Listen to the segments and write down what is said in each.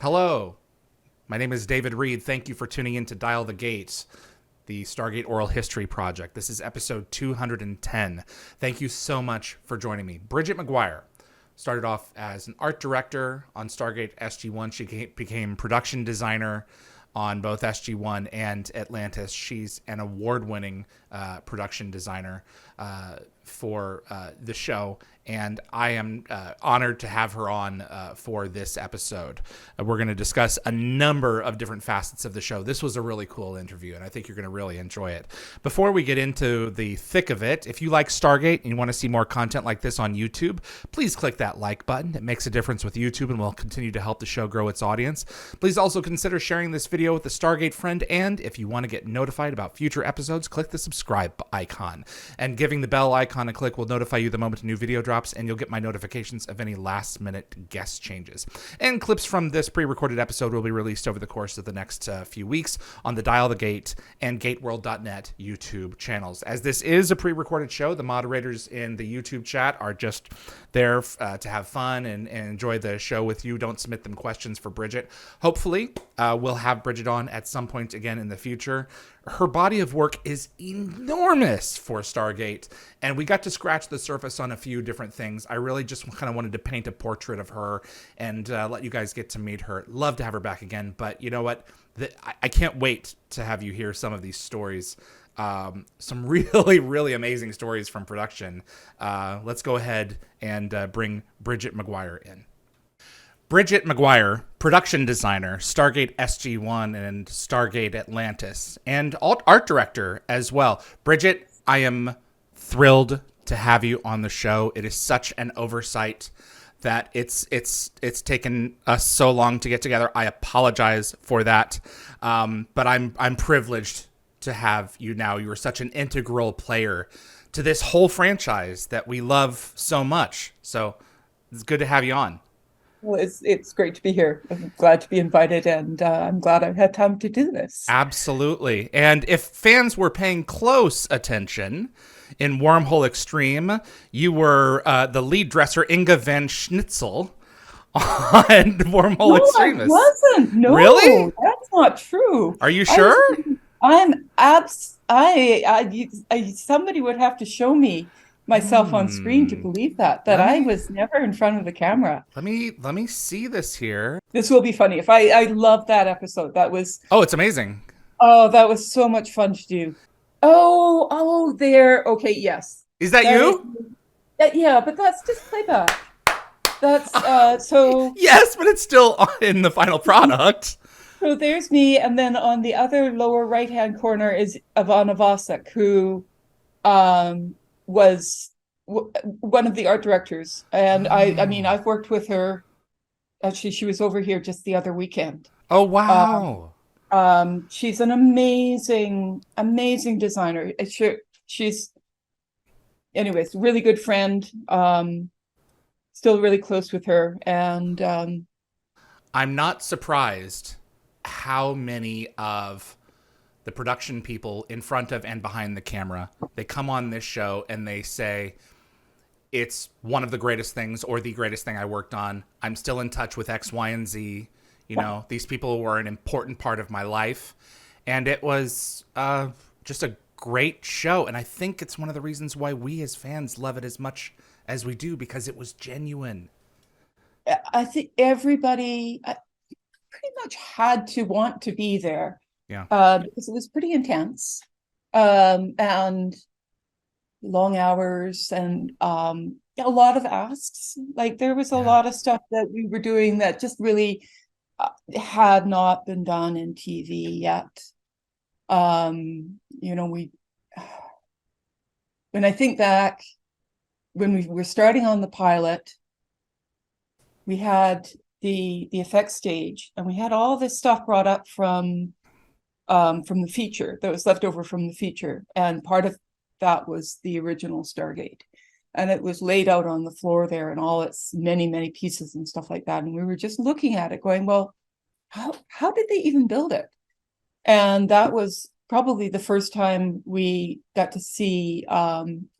Hello, my name is David Reed. Thank you for tuning in to Dial the Gates, the Stargate Oral History Project. This is episode 210. Thank you so much for joining me. Bridget McGuire started off as an art director on Stargate SG-1. She became production designer on both SG-1 and Atlantis. She's an award-winning production designer for the show, and I am honored to have her on for this episode. We're going to discuss a number of different facets of the show. This was a really cool interview, and I think you're going to really enjoy it. Before we get into the thick of it, if you like Stargate and you want to see more content like this on YouTube, please click that like button. It makes a difference with YouTube and will continue to help the show grow its audience. Please also consider sharing this video with a Stargate friend, and if you want to get notified about future episodes, click the subscribe icon. And giving the bell icon a click will notify you the moment a new video drops, and you'll get my notifications of any last-minute guest changes. And clips from this pre-recorded episode will be released over the course of the next few weeks on the Dial the Gate and GateWorld.net YouTube channels. As this is a pre-recorded show, the moderators in the YouTube chat are just there to have fun and enjoy the show with you. Don't submit them questions for Bridget. Hopefully, we'll have Bridget on at some point again in the future. Her body of work is enormous for Stargate, and we got to scratch the surface on a few different things. I really just kind of wanted to paint a portrait of her and let you guys get to meet her. Love to have her back again, but you know what? I can't wait to have you hear some of these stories. Some really, really amazing stories from production. Let's go ahead and bring Bridget McGuire in. Bridget McGuire, production designer, Stargate SG-1 and Stargate Atlantis, and art director as well. Bridget, I am thrilled to have you on the show. It is such an oversight that it's taken us so long to get together. I apologize for that, but I'm privileged to have you now. You are such an integral player to this whole franchise that we love so much. So it's good to have you on. Well, it's great to be here. I'm glad to be invited, and I'm glad I've had time to do this. Absolutely. And if fans were paying close attention in Wormhole Extreme, you were the lead dresser, Inga Van Schnitzel, on Wormhole Extreme. I wasn't. No, really? That's not true. Are you sure? Somebody would have to show me myself on screen to believe that I was never in front of the camera. Let me see this here. This will be funny. If I love that episode. That was it's amazing. Oh, that was so much fun to do. Oh, there. Okay, yes. Is that you? Yeah, but that's just playback. That's so. Yes, but it's still in the final product. So there's me, and then on the other lower right-hand corner is Ivana Vasek, who was one of the art directors, and I mean I've worked with her. Actually, she was over here just the other weekend. Oh wow! She's an amazing designer. She's, anyways, really good friend. Still really close with her, and I'm not surprised how many of the production people in front of and behind the camera, they come on this show and they say, it's one of the greatest things or the greatest thing I worked on. I'm still in touch with X, Y, and Z. You know, these people were an important part of my life. And it was just a great show. And I think it's one of the reasons why we as fans love it as much as we do, because it was genuine. I think everybody pretty much had to want to be there. Yeah. Because it was pretty intense, and long hours, and a lot of asks. Like there was a lot of stuff that we were doing that just really had not been done in TV yet. You know, when I think back, when we were starting on the pilot, we had the effects stage, and we had all this stuff brought up from the feature that was left over from the feature, and part of that was the original Stargate, and it was laid out on the floor there, and all its many pieces and stuff like that. And we were just looking at it, going, "Well, how did they even build it?" And that was probably the first time we got to see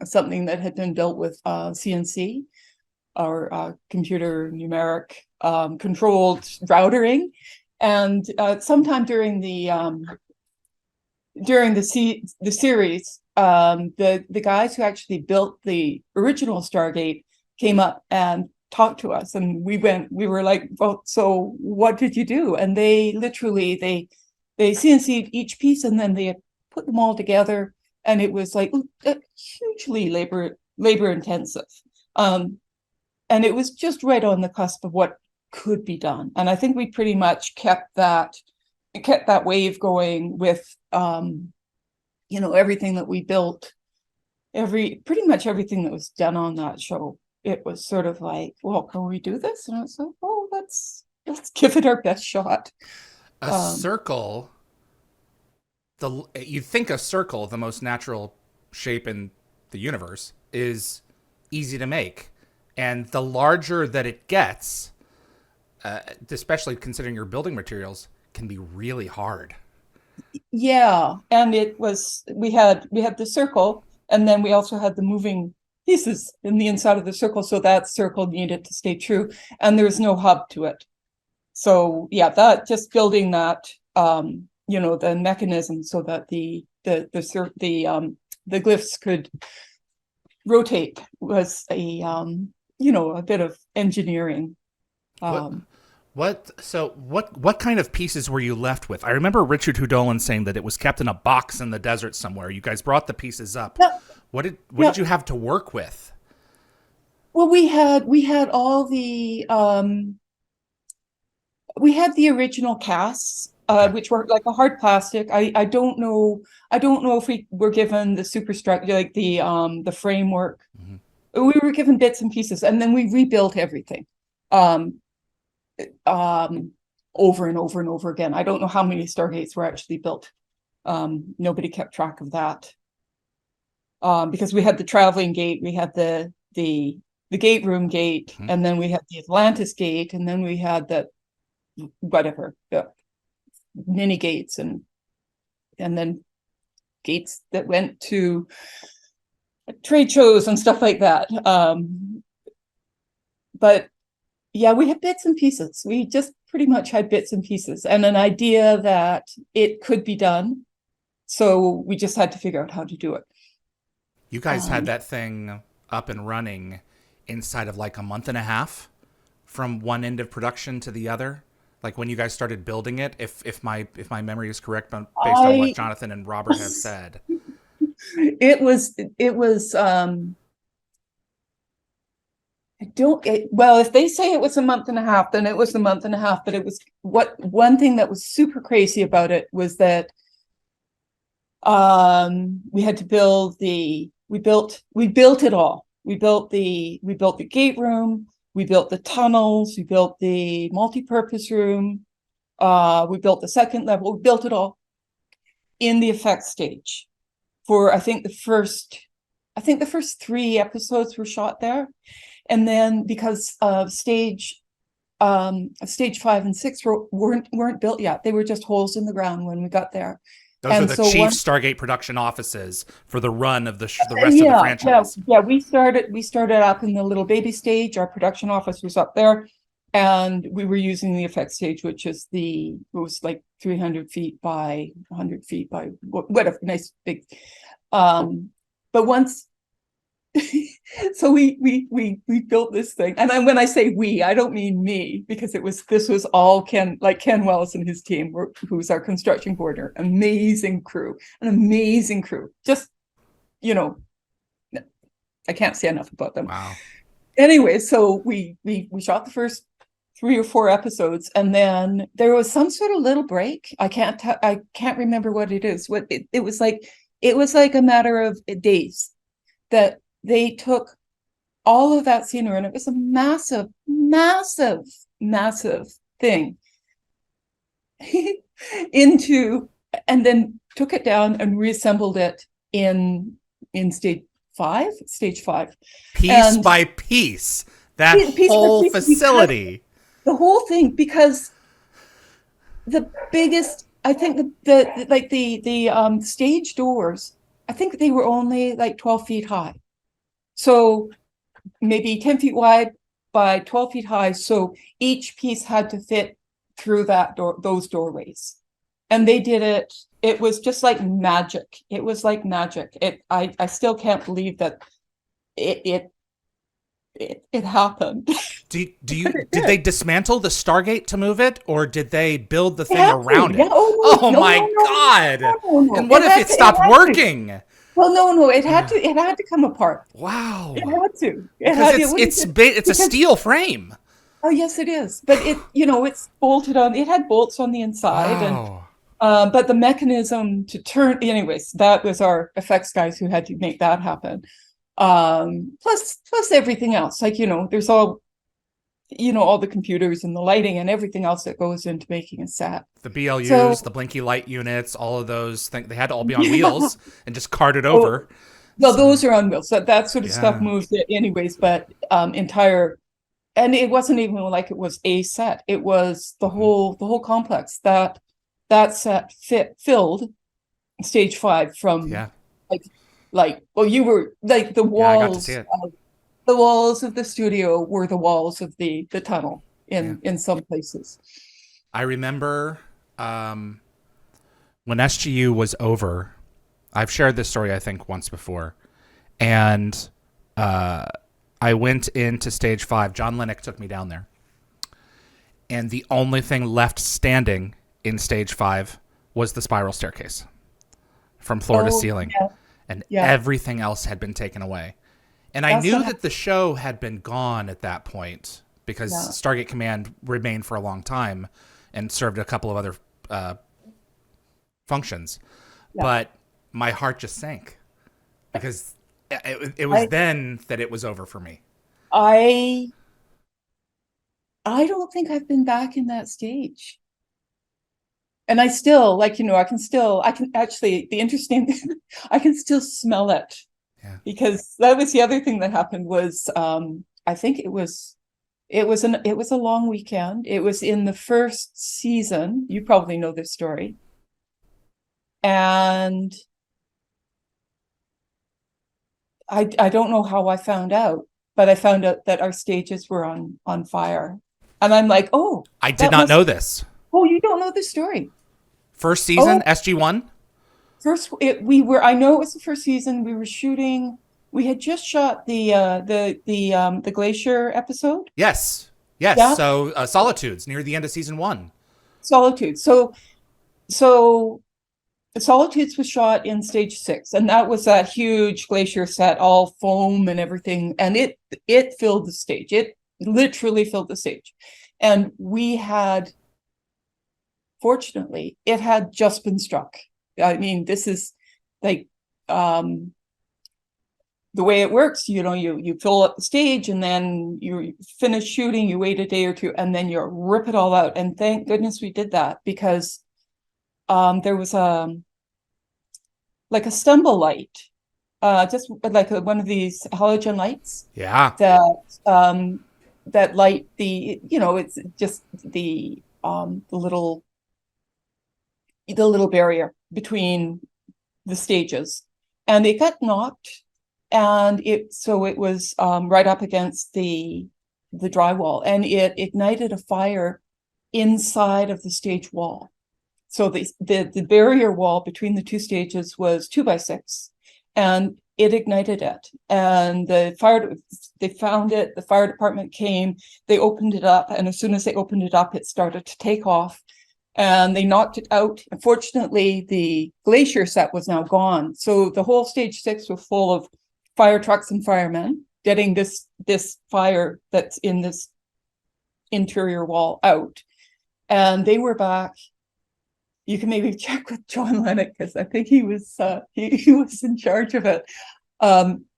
something that had been built with CNC, or computer numeric controlled routering, and sometime during the series, the guys who actually built the original Stargate came up and talked to us, and we were like, well, so what did you do? And they literally they CNC'd each piece, and then they put them all together, and it was like hugely labor intensive, and it was just right on the cusp of what could be done. And I think we pretty much kept that wave going with everything that we built, pretty much everything that was done on that show. It was sort of like, well, can we do this? And I was like, oh, let's give it our best shot. Circle, you'd think a circle, the most natural shape in the universe, is easy to make. And the larger that it gets, especially considering your building materials, can be really hard. Yeah, and we had the circle, and then we also had the moving pieces in the inside of the circle, so that circle needed to stay true, and there's no hub to it. So yeah, that just building that the mechanism so that the glyphs could rotate was a bit of engineering. What kind of pieces were you left with? I remember Richard Hudolin saying that it was kept in a box in the desert somewhere. You guys brought the pieces up. Yeah. What did you have to work with? Well, we had all the we had the original casts, which were like a hard plastic. I don't know if we were given the superstructure, like the framework. Mm-hmm. We were given bits and pieces, and then we rebuilt everything. Over and over and over again. I don't know how many Stargates were actually built. Nobody kept track of that. Because we had the traveling gate, we had the gate room gate, mm-hmm. and then we had the Atlantis gate, and then we had the mini gates, and then gates that went to trade shows and stuff like that. But yeah, we had bits and pieces. We just pretty much had bits and pieces and an idea that it could be done. So we just had to figure out how to do it. You guys had that thing up and running inside of like a month and a half from one end of production to the other. Like when you guys started building it, if my memory is correct, based on what Jonathan and Robert have said. It was if they say it was a month and a half, then it was a month and a half. But it was one thing that was super crazy about it was that we had to build we built it all. We built the gate room, we built the tunnels, we built the multi-purpose room, we built the second level, we built it all in the effects stage. For I think the first 3 episodes were shot there. And then because of stage 5 and 6 weren't built yet, they were just holes in the ground when we got there. Those are the chief Stargate production offices for the run of the rest of the franchise. Yeah. We started up in the little baby stage. Our production office was up there, and we were using the effects stage, which is it was like 300 feet by 100 feet by whatever, nice big. But once. So we built this thing, and when I say we, I don't mean me, because this was all Ken Wells and his team, who's our construction coordinator. An amazing crew. Just I can't say enough about them. Wow. Anyway, so we shot the first 3 or 4 episodes, and then there was some sort of little break. I can't remember what it is. It was like a matter of days that they took all of that scenery, and it was a massive, massive, massive thing and then took it down and reassembled it in stage 5. Piece by piece. That whole facility. The whole thing, because the biggest, I think the stage doors, I think they were only like 12 feet high. So maybe 10 feet wide, by 12 feet high. So each piece had to fit through those doorways. And they did it. It was just like magic. It was like magic. I still can't believe that it happened. Did they dismantle the Stargate to move it, or did they build the thing around it? Yeah. Oh my God! No. And what if it stopped working? Well, no, it had to come apart. Wow. It had to. It's a steel frame. Oh yes, it is. But it's bolted on. It had bolts on the inside, but the mechanism to turn. Anyways, that was our effects guys who had to make that happen. Plus everything else. Like there's all the computers and the lighting and everything else that goes into making a set. The BLUs, the blinky light units, all of those things, they had to all be on wheels and just carted over. Well, those are on wheels. So that sort of stuff moves it anyways, but and it wasn't even like it was a set. It was the whole complex. That set filled stage 5 from you were like the walls. I got to see it. The walls of the studio were the walls of the tunnel in some places. I remember when SGU was over. I've shared this story, I think, once before. And I went into stage 5. John Lennox took me down there. And the only thing left standing in stage 5 was the spiral staircase from floor to ceiling. Yeah. And everything else had been taken away. And I knew that the show had been gone at that point because Stargate Command remained for a long time and served a couple of other functions. Yeah. But my heart just sank because it was then that it was over for me. I don't think I've been back in that stage. And I still, I can actually, the interesting thing, I can still smell it. Yeah. Because that was the other thing that happened was, I think it was a long weekend. It was in the first season. You probably know this story. And I don't know how I found out, but I found out that our stages were on fire. And I'm like, oh. I did not know this. Oh, you don't know the story. First season, SG-1? I know it was the first season. We were shooting. We had just shot the glacier episode. Yes. Yeah. So Solitudes near the end of season 1. Solitudes. So Solitudes was shot in stage 6, and that was a huge glacier set, all foam and everything, and it filled the stage. It literally filled the stage, and fortunately, it had just been struck. I mean, this is like the way it works. You fill up the stage, and then you finish shooting. You wait a day or two, and then you rip it all out. And thank goodness we did that because there was a stumble light, just like one of these halogen lights. Yeah. That light it's just the little barrier between the stages, and it got knocked, and it was right up against the drywall, and it ignited a fire inside of the stage wall. So the barrier wall between the two stages was 2x6, and it ignited it. And they found it. The fire department came. They opened it up, and as soon as they opened it up, it started to take off. And they knocked it out. Unfortunately, the glacier set was now gone. So the whole stage 6 was full of fire trucks and firemen getting this fire that's in this interior wall out. And they were back. You can maybe check with John Lennox because I think he was in charge of it.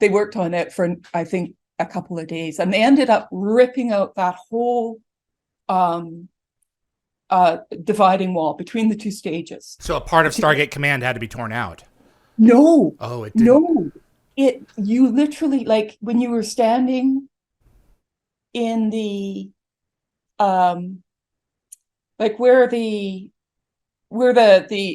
They worked on it for, I think, a couple of days, and they ended up ripping out that whole dividing wall between the two stages. So a part of Stargate Command had to be torn out. No. Oh, it didn't. No. You literally, like when you were standing in the like where the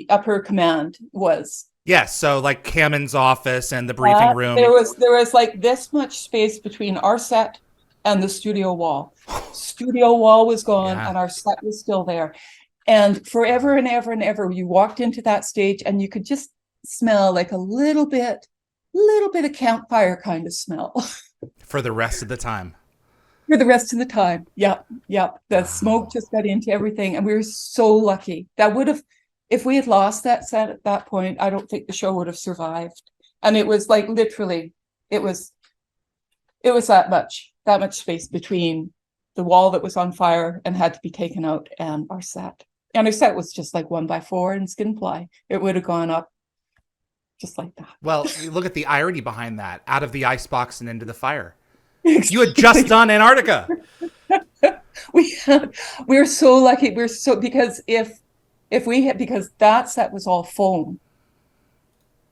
upper command was. Yes, so like Hammond's office and the briefing room. There was like this much space between our set and the studio wall. Studio wall was gone, Yeah. and our set was still there. And forever and ever and ever, you walked into that stage and you could just smell like a little bit of campfire kind of smell For the rest of the time. for the rest of the time. Yep, yep. The Wow. smoke just got into everything, and we were so lucky. That would have, if we had lost that set at that point, I don't think the show would have survived. And it was like literally, it was that much space between the wall that was on fire and had to be taken out and our set. And our set was just like 1x4 and skin ply. It would have gone up just like that. Well, you look at the irony behind that. Out of the icebox and into the fire. You had just done Antarctica. We were so lucky. Because because that set was all foam.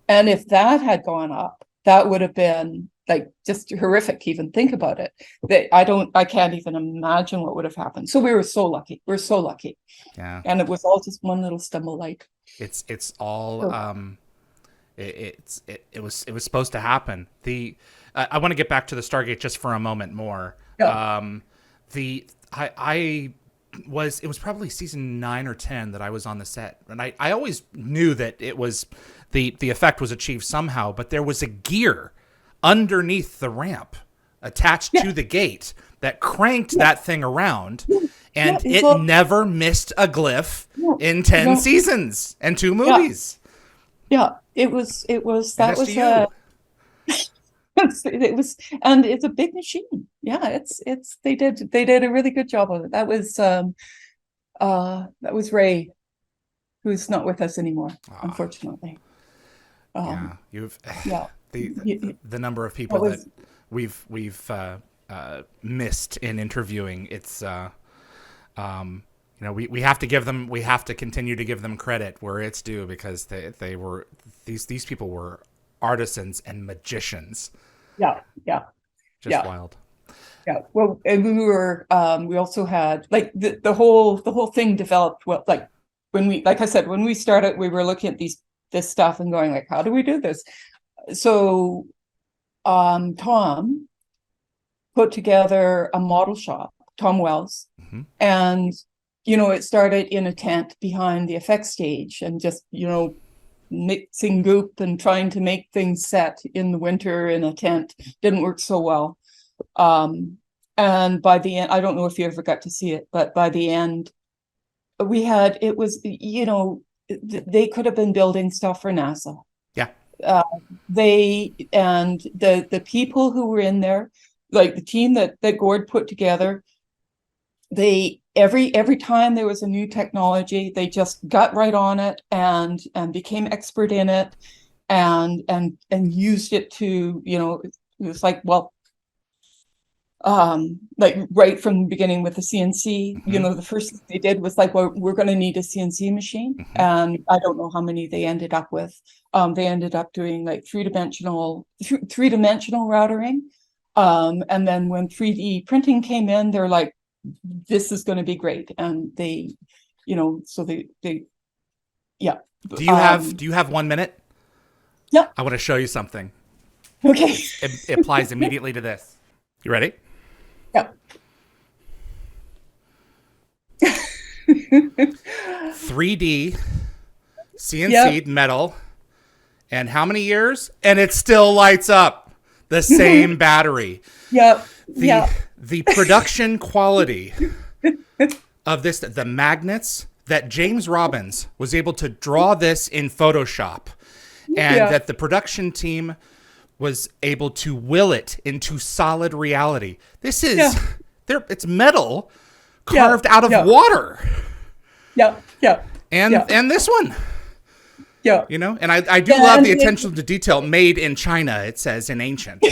And if that had gone up, that would have been like just horrific to even think about it. I can't even imagine what would have happened. So we were so lucky. We're so lucky. Yeah. And it was all just one little stumble light. It's all it was supposed to happen. I want to get back to the Stargate just for a moment more. Yeah. It was probably season 9 or 10 that I was on the set, and I always knew that it was the effect was achieved somehow, but there was a gear underneath the ramp attached to the gate that cranked that thing around, and it never missed a glyph in 10 seasons and 2 movies. Yeah, it was and it's a big machine. Yeah, they did a really good job of it. That was Ray, who's not with us anymore, unfortunately. The number of people that we've missed in interviewing. It's we have to continue to give them credit where it's due, because these people were artisans and magicians. Yeah. Wild. Yeah. Well, and we also had like the whole thing developed well. Like when we started, we were looking at this stuff and going like, how do we do this? So Tom put together a model shop, Tom Wells, and it started in a tent behind the effects stage, and just mixing goop and trying to make things set in the winter in a tent didn't work so well. And by the end, I don't know if you ever got to see it, but by the end, they could have been building stuff for NASA. Yeah. The people who were in there, like the team that Gord put together, every time there was a new technology, they just got right on it and became expert in it and used it to, it was like, well, like right from the beginning with the CNC, the first thing they did was like, well, we're going to need a CNC machine. And I don't know how many they ended up with. They ended up doing like three-dimensional routering. And then when 3D printing came in, they're like, this is going to be great. And they, so they yeah. Do you have 1 minute? Yeah. I want to show you something. Okay. It applies immediately to this. You ready? Yeah. 3D CNC'd metal, and how many years? And it still lights up. The same battery. Yep. The production quality of this, the magnets that James Robbins was able to draw this in Photoshop, and that the production team was able to will it into solid reality. This is it's metal carved out of water. Yeah. And this one. Yeah. And I do love the attention to detail, made in China, it says in ancient.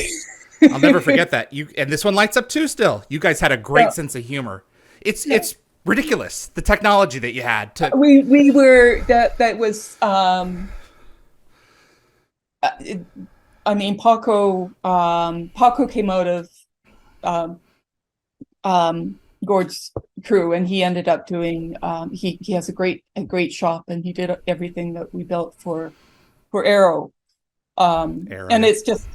I'll never forget that. And this one lights up too still. You guys had a great sense of humor. It's ridiculous, the technology that you had to we were that was Paco came out of Gord's crew, and he ended up doing he has a great shop, and he did everything that we built for Arrow. And it's just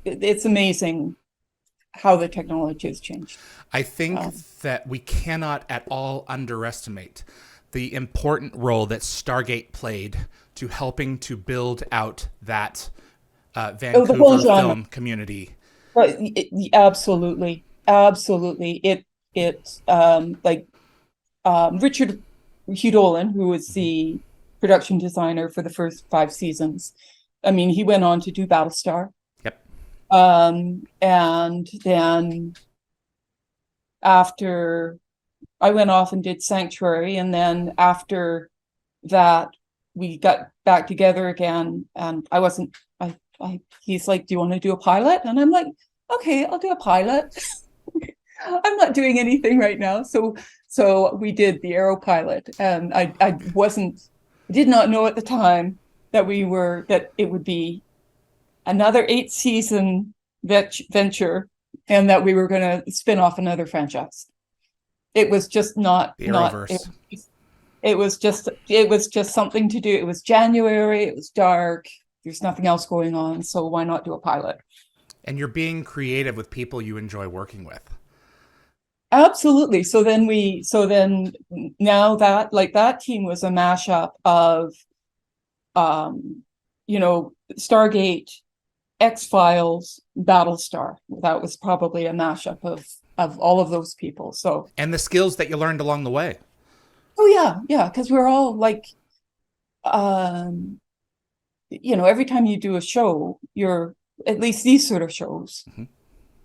it's amazing how the technology has changed. I think that we cannot at all underestimate the important role that Stargate played to helping to build out that Vancouver film community. Absolutely, absolutely. Like Richard Hugh, who was the production designer for the first 5 seasons. I mean, he went on to do Battlestar. Yep. And then after I went off and did Sanctuary, and then after that, we got back together again, and he's like, do you want to do a pilot? And I'm like, okay, I'll do a pilot. I'm not doing anything right now. So we did the Arrow pilot, and I did not know at the time that it would be another 8-season venture, and that we were going to spin off another franchise. It was just not the Arrowverse. It was just something to do. It was January. It was dark. There's nothing else going on, so why not do a pilot? And you're being creative with people you enjoy working with. Absolutely. So then now that team was a mashup of, Stargate, X-Files, Battlestar. That was probably a mashup of all of those people. So, and the skills that you learned along the way. Oh yeah, because we're all like, every time you do a show, you're, at least these sort of shows,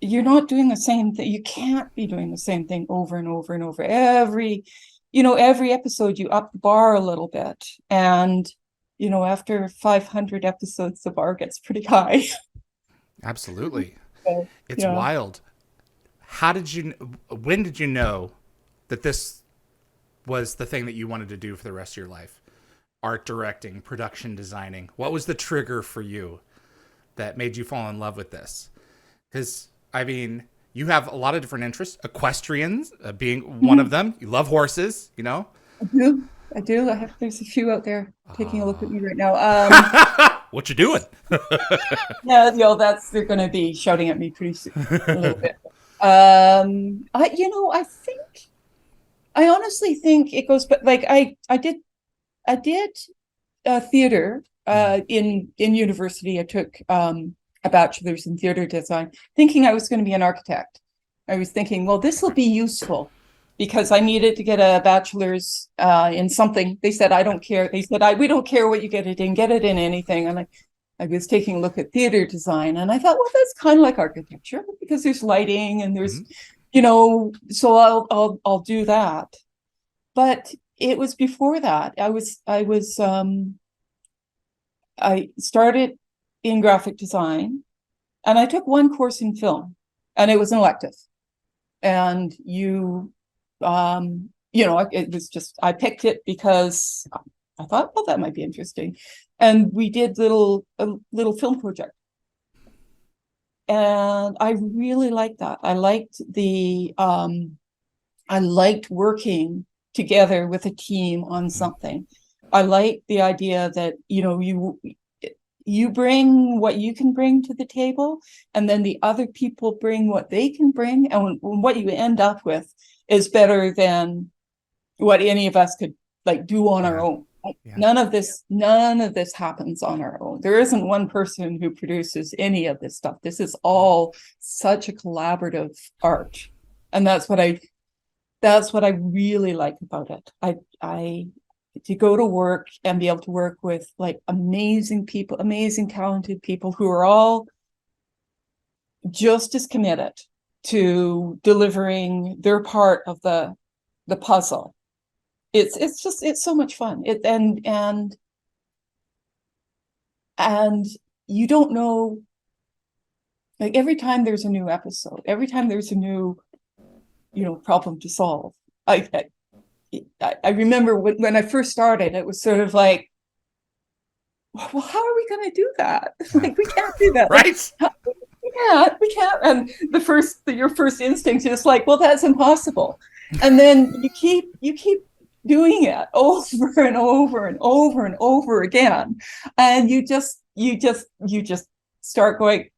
you're not doing the same thing. You can't be doing the same thing over and over and over. Every episode you up the bar a little bit, and after 500 episodes, the bar gets pretty high. Absolutely. So, it's wild. When did you know that this was the thing that you wanted to do for the rest of your life? Art directing, production designing. What was the trigger for you that made you fall in love with this? Because, I mean, you have a lot of different interests. Equestrians being one of them. You love horses, I do. There's a few out there taking a look at me right now. What you doing? Yeah, they're going to be shouting at me pretty soon, a little bit. I honestly think it goes, but like I did theater in university. I took a bachelor's in theater design, thinking I was going to be an architect. I was thinking, well, this will be useful, because I needed to get a bachelor's in something. They said, I don't care. They said, we don't care what you get it in anything. And I was taking a look at theater design, and I thought, well, that's kind of like architecture, because there's lighting and there's, so I'll do that. But it was before that. I started in graphic design, and I took one course in film, and it was an elective. And it was just, I picked it because I thought, well, that might be interesting. And we did a little film project. And I really liked that. I liked working together with a team on something. I liked the idea that, you bring what you can bring to the table, and then the other people bring what they can bring. And what you end up with is better than what any of us could do on our own. Yeah. None of this happens on our own. There isn't one person who produces any of this stuff. This is all such a collaborative art. And that's what I really like about it. I to go to work and be able to work with amazing people, amazing talented people who are all just as committed to delivering their part of the puzzle. It's so much fun. And you don't know, every time there's a new episode, every time there's a new problem to solve. I remember when I first started, it was sort of like, well, how are we going to do that? We can't do that. Right. We can't. And your first instinct is like, well, that's impossible. And then you keep doing it over and over and over and over again. And you just start going,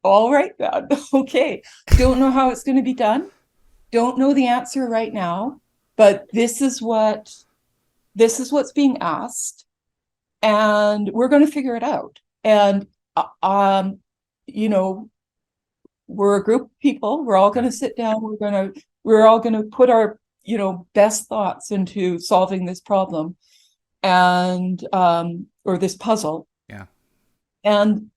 all right, then. Okay. Don't know how it's going to be done. Don't know the answer right now, but this is what's being asked, and we're going to figure it out. And you know, we're a group of people. We're all going to sit down. We're all going to put our, best thoughts into solving this problem, and or this puzzle. Yeah. And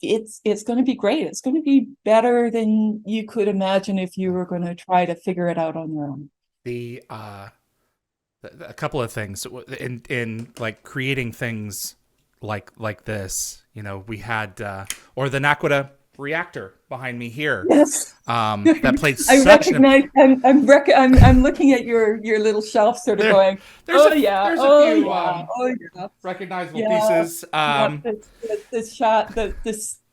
it's going to be great. It's going to be better than you could imagine if you were going to try to figure it out on your own. A couple of things in like creating things like this, we had or the Naquita reactor behind me here. Yes. That played I such recognize. I'm looking at your little shelf, sort of going. There's a few recognizable pieces. The shot,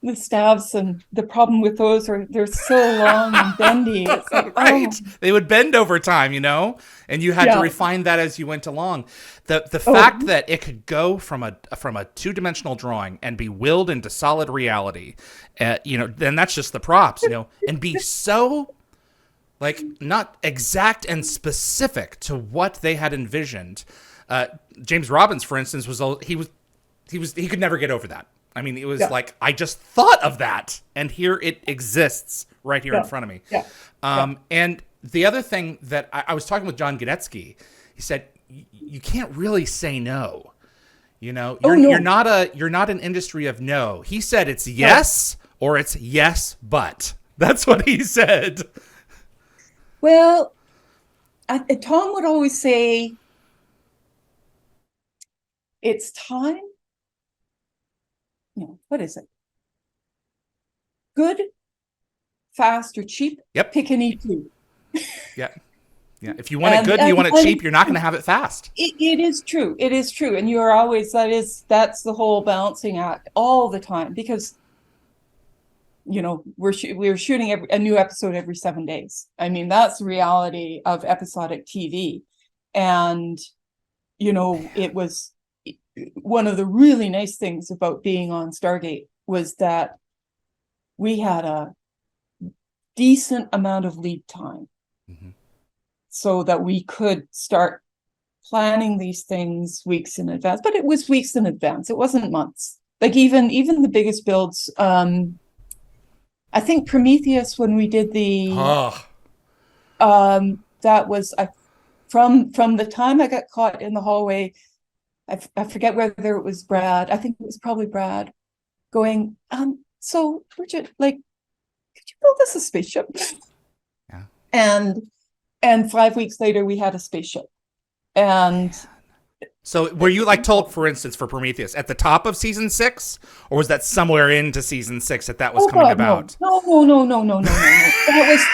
the stabs, and the problem with those are they're so long and bendy. It's like, right. They would bend over time, and you had to refine that as you went along. The fact that it could go from a two-dimensional drawing and be willed into solid reality, then that's just the props, and be so like not exact and specific to what they had envisioned. James Robbins, for instance, he could never get over that. I mean, it was like, I just thought of that, and here it exists right here in front of me. And the other thing that I was talking with John Gadetsky, he said, you can't really say no. You're not an industry of no. He said it's yes or it's yes, but. That's what he said. Well, Tom would always say, it's time. What is it? Good, fast, or cheap? Yep. Pick any two. Yeah. If you want it good and you want it cheap, you're not going to have it fast. It is true. It is true. And you're always, that's the whole balancing act all the time, because, we're shooting a new episode every 7 days. I mean, that's the reality of episodic TV. And, it was one of the really nice things about being on Stargate was that we had a decent amount of lead time, so that we could start planning these things weeks in advance. But it was weeks in advance. It wasn't months. Like even the biggest builds. I think Prometheus, when we did that was from the time I got caught in the hallway. I forget whether it was Brad. I think it was probably Brad going, so Bridget, could you build us a spaceship? Yeah. And 5 weeks later we had a spaceship. And so were you told, for instance, for Prometheus at the top of season 6, or was that somewhere into season 6 that was coming about? No. That was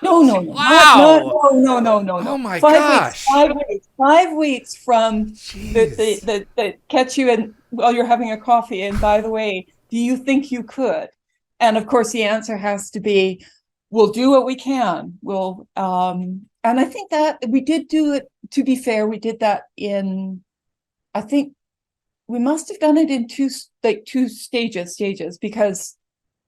no. Wow. No. Oh my gosh. 5 weeks from the catch you in while you're having a coffee. And by the way, do you think you could? And of course the answer has to be, we'll do what we can. And I think that we did do it, to be fair, we did that I think we must have done it in two stages, because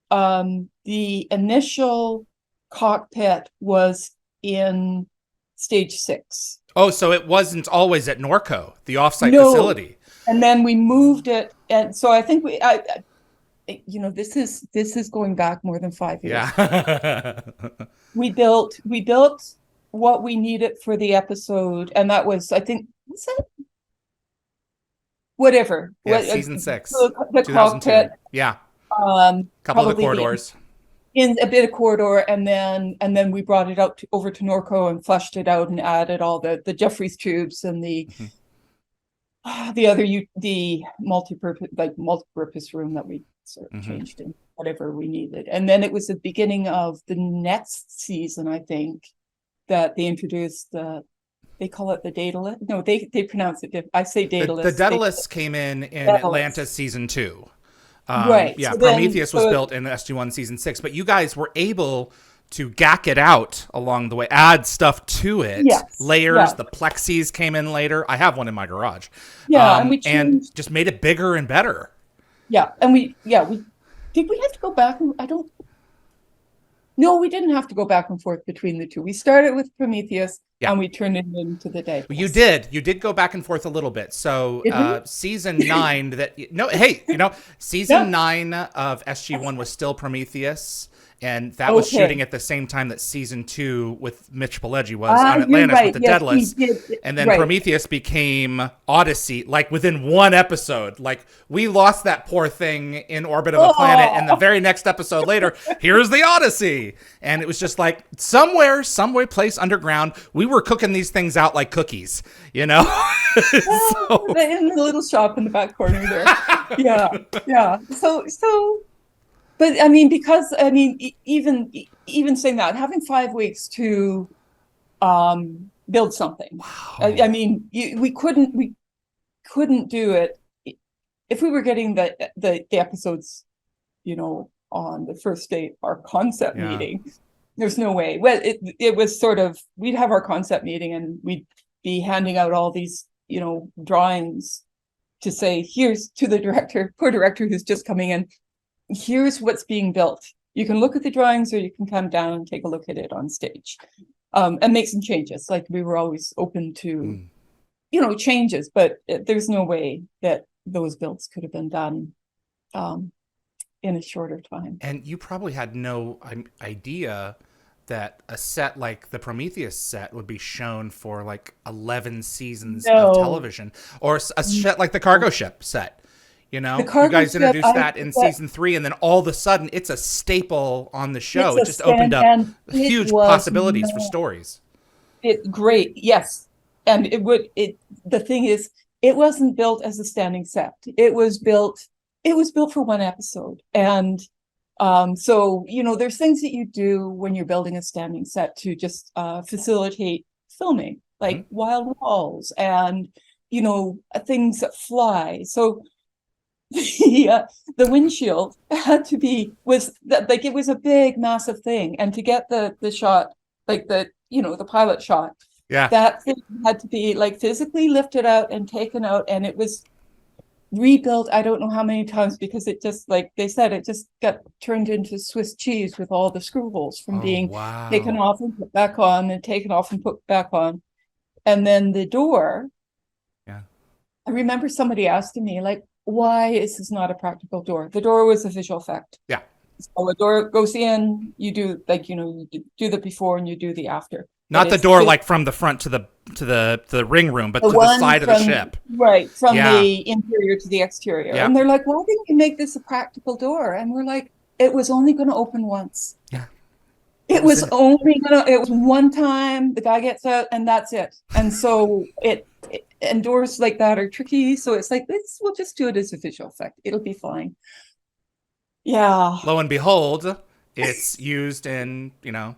the initial cockpit was in stage 6. Oh, so it wasn't always at Norco, the offsite facility. And then we moved it. And so I think this is going back more than 5 years. Yeah. we built what we needed for the episode, and that was, I think, was that whatever. Season 6, the cockpit. Yeah. Couple of the corridors. In a bit of corridor, and then we brought it out over to Norco and flushed it out and added all the Jeffries tubes and the multi-purpose room that we sort of changed in whatever we needed. And then it was the beginning of the next season, I think, that they introduced they call it the Daedalus. No, they pronounce it. I say Daedalus. The Daedalus came in Atlantis season 2. Right. Yeah, so Prometheus was built in SG-1 season 6, but you guys were able to gack it out along the way, add stuff to it, layers. The plexis came in later. I have one in my garage. Yeah, and we and just made it bigger and better. Yeah, and we did we have to go back and no, we didn't have to go back and forth between the two. We started with Prometheus and we turned it into the day. You did go back and forth a little bit. So season 9 season 9 of SG-1 was still Prometheus. And that was shooting at the same time that season 2 with Mitch Pileggi was on Atlantis with the Deadless. And then Prometheus became Odyssey, like within one episode. Like, we lost that poor thing in orbit of a planet, and the very next episode later, here's the Odyssey. And it was just like, somewhere, some way, place underground, we were cooking these things out like cookies, you know? So, in the little shop in the back corner there. Yeah. So... But I mean, because I mean, even saying that, having 5 weeks to build something. Wow. I mean, we couldn't do it if we were getting the episodes, you know, on the first day of our concept meeting. There's no way. Well, it was sort of, we'd have our concept meeting and we'd be handing out all these, you know, drawings to say, here's to the poor director who's just coming in. Here's what's being built. You can look at the drawings or you can come down and take a look at it on stage and make some changes. Like, we were always open to, you know, changes, but there's no way that those builds could have been done in a shorter time. And you probably had no idea that a set like the Prometheus set would be shown for like 11 seasons of television, or a set like the cargo ship set. You know, you guys introduced that in season 3, and then all of a sudden it's a staple on the show. It just opened up huge possibilities for stories. It's great, yes. And the thing is, it wasn't built as a standing set. It was built for one episode. And so, you know, there's things that you do when you're building a standing set to just facilitate filming, like wild walls and, you know, things that fly. So the windshield had to be it was a big, massive thing, and to get the shot, like the pilot shot, that thing had to be like physically lifted out and taken out, and it was rebuilt I don't know how many times, because it just, like they said, it just got turned into Swiss cheese with all the screw holes from being taken off and put back on and taken off and put back on. And then the door, I remember somebody asking me, like, why is this not a practical door? The door was a visual effect. Yeah. So the door goes in, you do, like, you know, you do the before and you do the after. Not the door like from the front to the ring room, but to the side of the ship. Right, from the interior to the exterior. Yeah. And they're like, why didn't you make this a practical door? And we're like, it was only going to open once. Yeah. It was one time, the guy gets out and that's it. And so and doors like that are tricky. So it's like, we'll just do it as a visual effect. It'll be fine. Yeah. Lo and behold, it's used in, you know,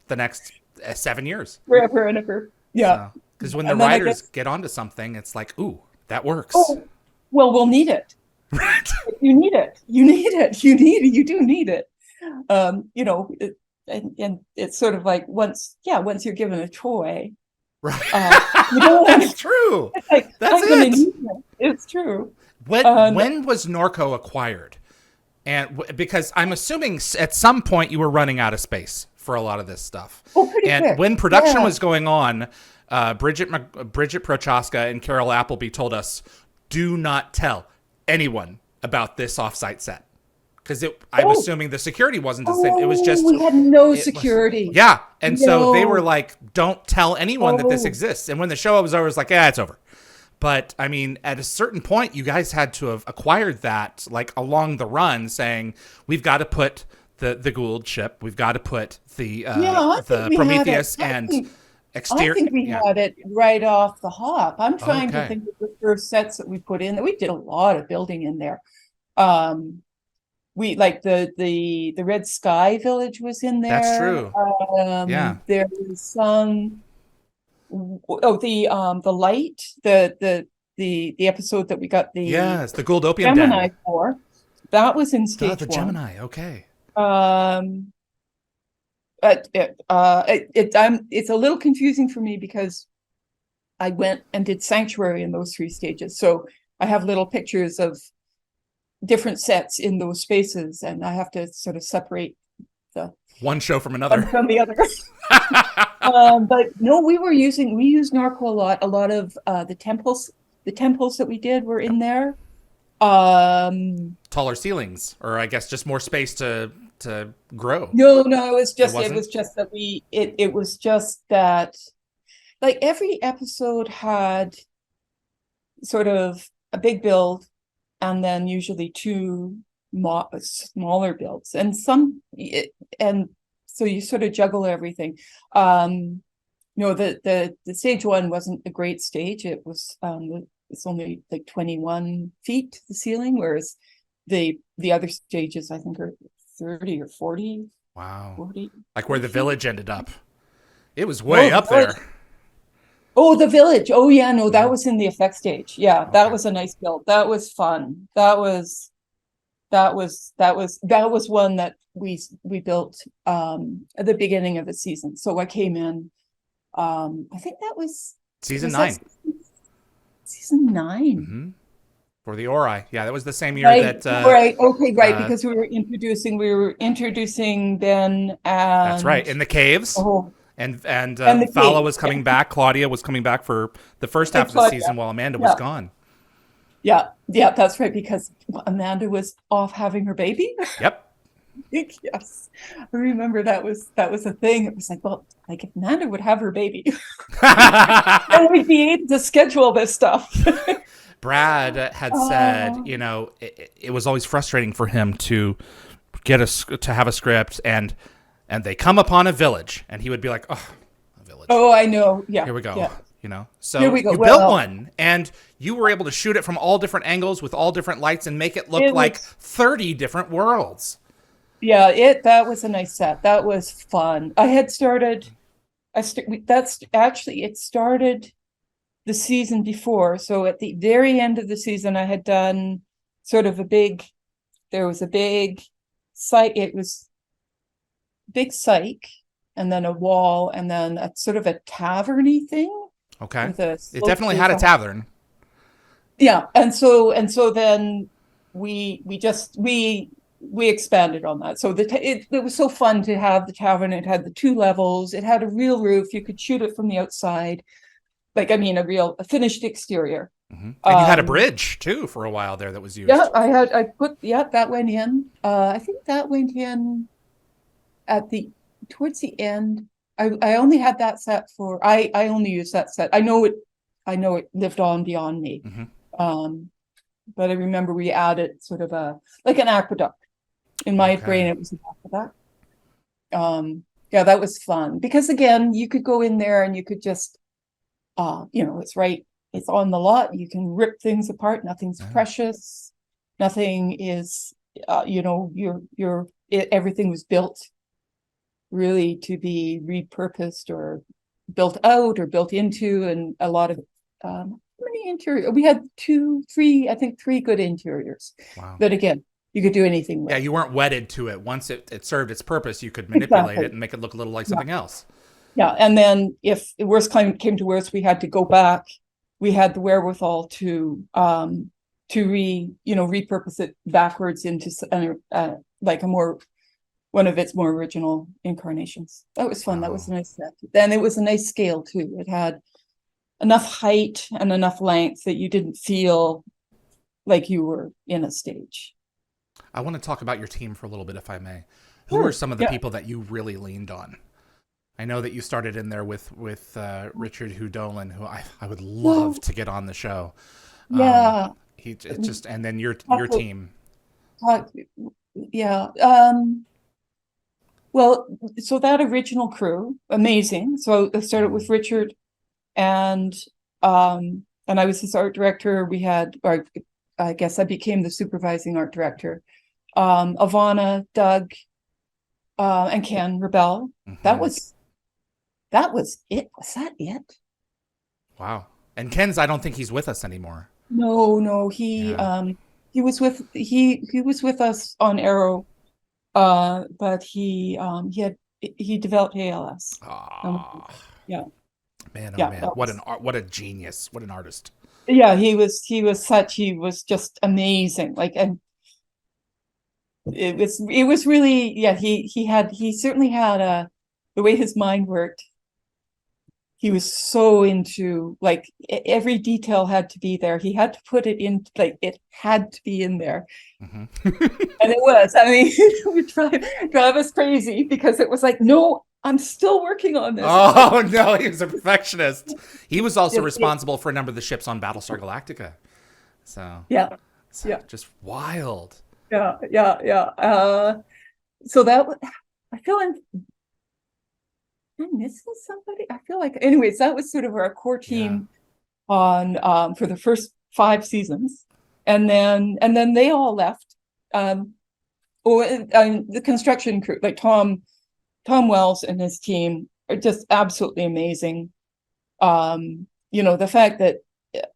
the next 7 years. Forever and ever. Yeah. Because when the writers get onto something, it's like, ooh, that works. Oh, well, we'll need it. Right. You need it. You do need it. You know, and it's sort of like once you're given a toy, right? You don't That's true. Like, that's it. It's true. When was Norco acquired? And because I'm assuming at some point you were running out of space for a lot of this stuff. And quick. When production was going on, Bridget Prochaska and Carol Appleby told us, do not tell anyone about this offsite set. Because I'm assuming the security wasn't the same. It was just... We had no security. And so they were like, don't tell anyone that this exists. And when the show was over, it was like, it's over. But, I mean, at a certain point, you guys had to have acquired that, like, along the run, saying, we've got to put the Gould ship, we've got to put the Prometheus and exterior... I think we had it right off the hop. I'm trying to think of the first sets that we put in. We did a lot of building in there. We like the Red Sky Village was in there. That's true. There was some... the light, the episode that we got the Gould Opium Gemini Den. for, that was in stage the 1. Gemini, okay. It's a little confusing for me because I went and did Sanctuary in those 3 stages. So I have little pictures of different sets in those spaces, and I have to sort of separate the one show from one another. from the other. But no, we used Narco a lot of the temples that we did were in there. Taller ceilings, or I guess just more space to grow. No, it was just that like every episode had sort of a big build and then usually two smaller builds, and so you sort of juggle everything. No, the stage one wasn't a great stage. It was it's only like 21 feet to the ceiling, whereas the other stages I think are 30 or 40. Wow. 40, like where the village ended up. It was way up there. Oh, the village. Oh yeah, no, that was in the effect stage. Yeah, okay. That was a nice build. That was fun. That was one that we built at the beginning of the season. So I came in, I think that was season 9. Season 9. Mm-hmm. For the Ori. Yeah, that was the same year right, that right. Okay, right, because we were introducing Ben, and that's right, in the caves. Oh. And Fala was coming back. Claudia was coming back for the first half of the season while Amanda was gone. Yeah, that's right, because Amanda was off having her baby. Yep. Yes, I remember that was a thing. It was like, well, like if Amanda would have her baby, then we'd be able to schedule this stuff. Brad had said, you know, it was always frustrating for him to have a script and they come upon a village, and he would be like, "Oh, a village. Oh, I know. Yeah. Here we go." Yeah. You know, so Here we go. You built one, and you were able to shoot it from all different angles with all different lights and make it look like 30 different worlds. Yeah, that was a nice set. That was fun. I had started. It started the season before. So at the very end of the season, I had done sort of there was a big site. It was big cyc, and then a wall, and then a sort of a tavern-y thing. Okay. It definitely had a tavern. Yeah, and so then we expanded on that. So it was so fun to have the tavern. It had the 2 levels. It had a real roof. You could shoot it from the outside. Like, I mean, a finished exterior. Mm-hmm. And you had a bridge too for a while there that was used. Yeah, that went in. I think that went in towards the end. I only had that set I only used that set. I know it lived on beyond me. Mm-hmm. But I remember we added sort of like an aqueduct. In my brain, it was an aqueduct. Yeah, that was fun because again, you could go in there and you could just, it's right. It's on the lot. You can rip things apart. Nothing's precious. Nothing is, everything was built really to be repurposed or built out or built into, and a lot of many interior. We had 3 good interiors. Wow. But again, you could do anything with. Yeah, you weren't wedded to it. Once it served its purpose, you could manipulate it and make it look a little like something else. Yeah, and then if the worst came to worst, we had to go back. We had the wherewithal to repurpose it backwards into like one of its more original incarnations. That was fun. Wow. That was a nice set. Then it was a nice scale too. It had enough height and enough length that you didn't feel like you were in a stage. I want to talk about your team for a little bit, if I may. Who are some of the people that you really leaned on? I know that you started in there with Richard Hudolin, who I would love to get on the show. Yeah. And then your team. Yeah. Well, so that original crew, amazing. So I started with Richard, and I was his art director. I guess I became the supervising art director. Ivana, Doug, and Ken Rebel. Mm-hmm. That was it. Was that it? Wow. And Ken's, I don't think he's with us anymore. No, he was with us on Arrow, but he developed ALS. Yeah. Man, what a genius! What an artist! Yeah, he was just amazing. Like, and it was really, yeah, he certainly had the way his mind worked. He was so into, like, every detail had to be there. He had to put it in, like, it had to be in there. Mm-hmm. And it was, I mean, it would drive us crazy because it was like, no, I'm still working on this. Oh, no, he was a perfectionist. He was also responsible for a number of the ships on Battlestar Galactica. So, yeah, just wild. Yeah. So that, I feel like I'm missing somebody. I feel like, anyways, that was sort of our core team on for the first 5 seasons, and then they all left. The construction crew, like Tom Wells and his team, are just absolutely amazing. The fact that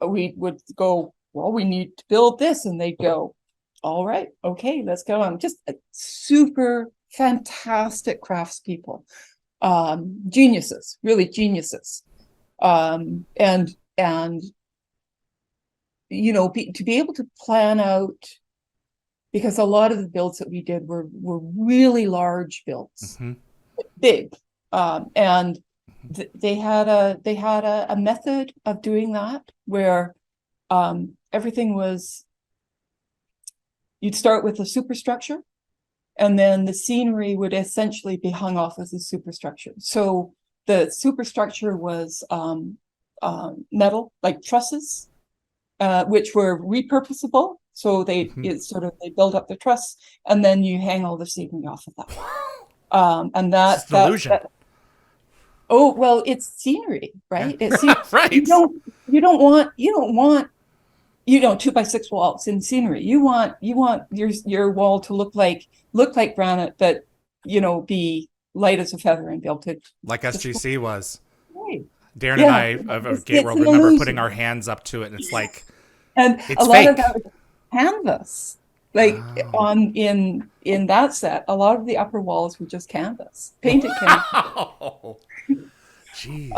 we would go, well, we need to build this, and they'd go, all right, okay, let's go on. Just super fantastic craftspeople. Geniuses, really geniuses. And to be able to plan out, because a lot of the builds that we did were really large builds, big, and they had a method of doing that where everything was, you'd start with a superstructure, and then the scenery would essentially be hung off as a superstructure. So the superstructure was metal, like trusses, which were repurposable. So they build up the truss, and then you hang all the scenery off of that. And that's an illusion. Oh, well, it's scenery, right? Yeah. It's scenery. Right. You don't want 2x6 walls in scenery. You want your wall to look like granite, but be light as a feather and be able to, like SGC was. Right. Darren and I of Gate World remember putting our hands up to it, and it's like, and it's a lot fake. of that was canvas. Like in that set, a lot of the upper walls were just canvas, painted canvas. Oh, jeez.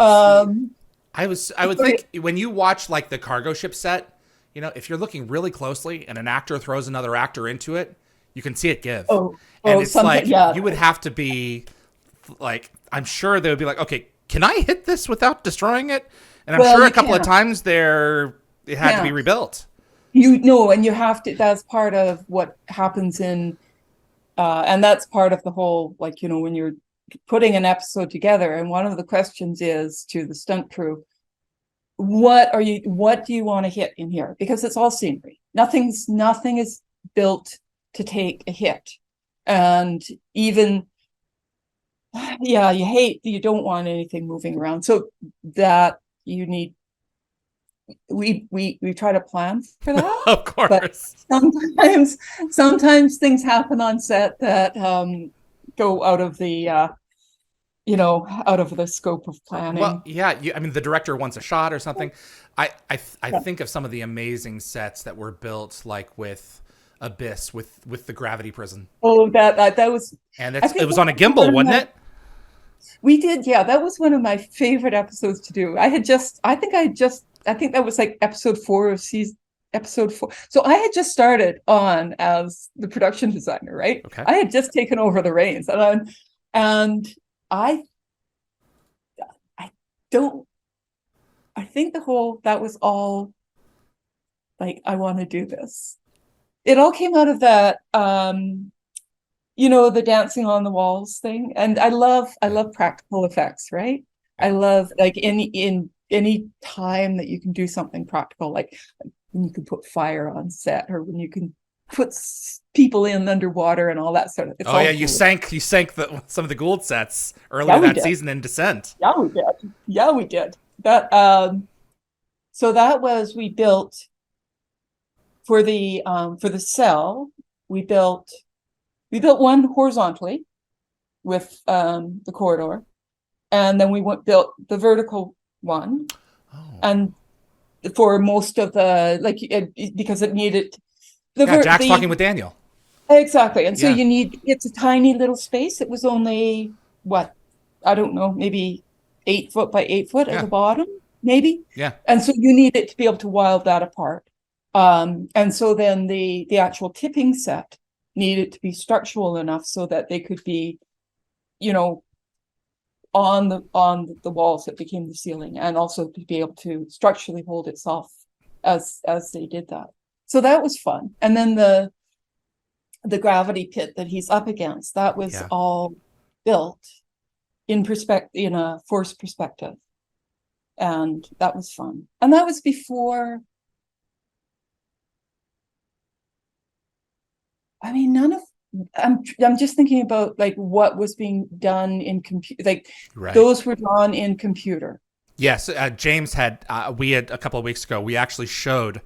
I would think when you watch like the cargo ship set, if you're looking really closely and an actor throws another actor into it, you can see it give. And it's like, you would have to be like, I'm sure they would be like, okay, can I hit this without destroying it? And I'm sure a couple of times it had to be rebuilt. And you have to, that's part of what happens and that's part of the whole, like, when you're putting an episode together, and one of the questions is to the stunt crew, what do you want to hit in here? Because it's all scenery. Nothing is built to take a hit. And even, you don't want anything moving around. So that you need, we try to plan for that. Of course. But sometimes things happen on set that go out of the out of the scope of planning. Well, yeah, the director wants a shot or something. I think of some of the amazing sets that were built, like with Abyss, with the gravity prison. Oh, that was, and it was on a gimbal, wasn't it? We did, yeah. That was one of my favorite episodes to do. I think that was like episode 4 of episode 4. So I had just started on as the production designer, right? Okay. I had just taken over the reins, and I think that was all like, I want to do this. It all came out of that, the dancing on the walls thing. And I love practical effects, right? I love, like, in any time that you can do something practical, like when you can put fire on set, or when you can put people in underwater and all that sort of. Oh yeah, you sank some of the Gould sets earlier that season in Descent. Yeah, we did. That so that was, we built for the cell. We built one horizontally with the corridor, and then we built the vertical one, and for most of the, because it needed Jack's talking with Daniel. Exactly. And so it's a tiny little space. It was only, I don't know, maybe 8 foot by 8 foot at the bottom, maybe. Yeah. And so you need it to be able to wild that apart. And so then the actual tipping set needed to be structural enough so that they could be, you know, on the walls that became the ceiling, and also to be able to structurally hold itself as they did that. So that was fun. And then the gravity pit that he's up against, that was all built in a force perspective. And that was fun. And that was before, I mean, I'm just thinking about like what was being done in computer, like those were drawn in computer. Yes, James had, we had a couple of weeks ago, we actually showed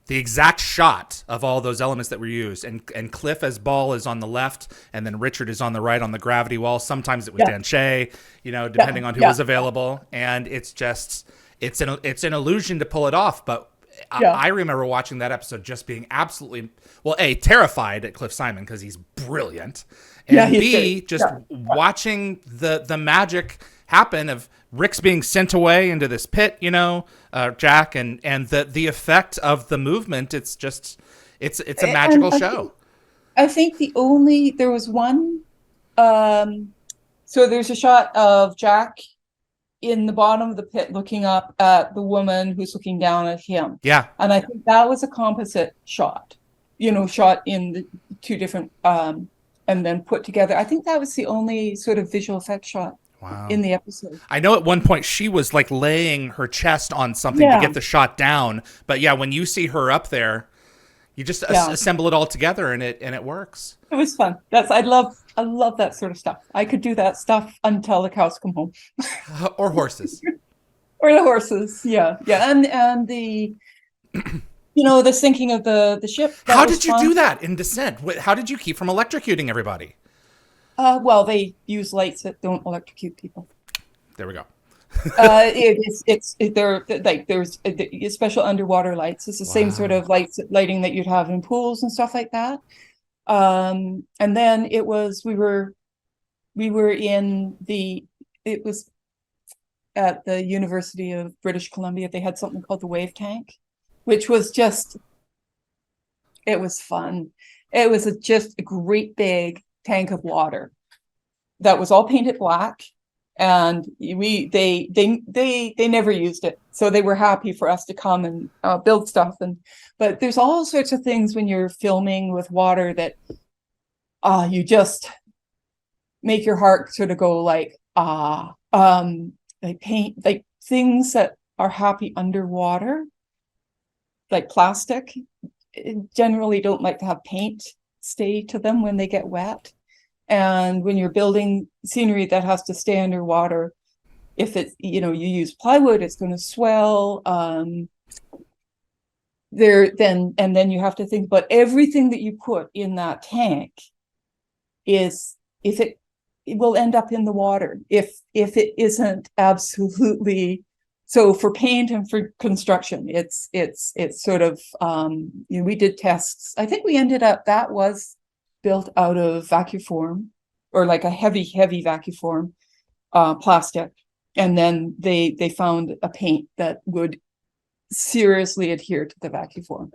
the exact shot of all those elements that were used. And Cliff as Ball is on the left, and then Richard is on the right on the gravity wall. Sometimes it was Dan Shea, you know, depending on who was available. And it's just, it's an illusion to pull it off. But I remember watching that episode just being absolutely, well, A, terrified at Cliff Simon because he's brilliant. And B, just watching the magic happen of Rick's being sent away into this pit, you know, Jack, and the effect of the movement. It's just, it's a magical show. I think there was one, so there's a shot of Jack in the bottom of the pit looking up at the woman who's looking down at him. Yeah. And I think that was a composite shot, you know, shot in the two different, and then put together. I think that was the only sort of visual effect shot in the episode. I know at one point she was like laying her chest on something to get the shot down. But yeah, when you see her up there, you just assemble it all together and it works. It was fun. I love that sort of stuff. I could do that stuff until the cows come home. Or horses. Or the horses, yeah. And the you know, the sinking of the ship. How did you do that in Descent? How did you keep from electrocuting everybody? Well, they use lights that don't electrocute people. There we go. There's special underwater lights. It's the same sort of lighting that you'd have in pools and stuff like that. And then we were at the University of British Columbia. They had something called the wave tank, which was it was fun. It was just a great big tank of water that was all painted black, and they never used it, so they were happy for us to come and build stuff. But there's all sorts of things when you're filming with water that you just make your heart sort of go like like paint, like things that are happy underwater, like plastic, generally don't like to have paint stay to them when they get wet. And when you're building scenery that has to stay underwater, if it's, you know, you use plywood, it's going to swell. Then you have to think about everything that you put in that tank it will end up in the water if it isn't absolutely. So for paint and for construction, it's sort of, you know, we did tests. I think we ended up, that was built out of vacuform, or like a heavy vacuform plastic. And then they found a paint that would seriously adhere to the vacuform.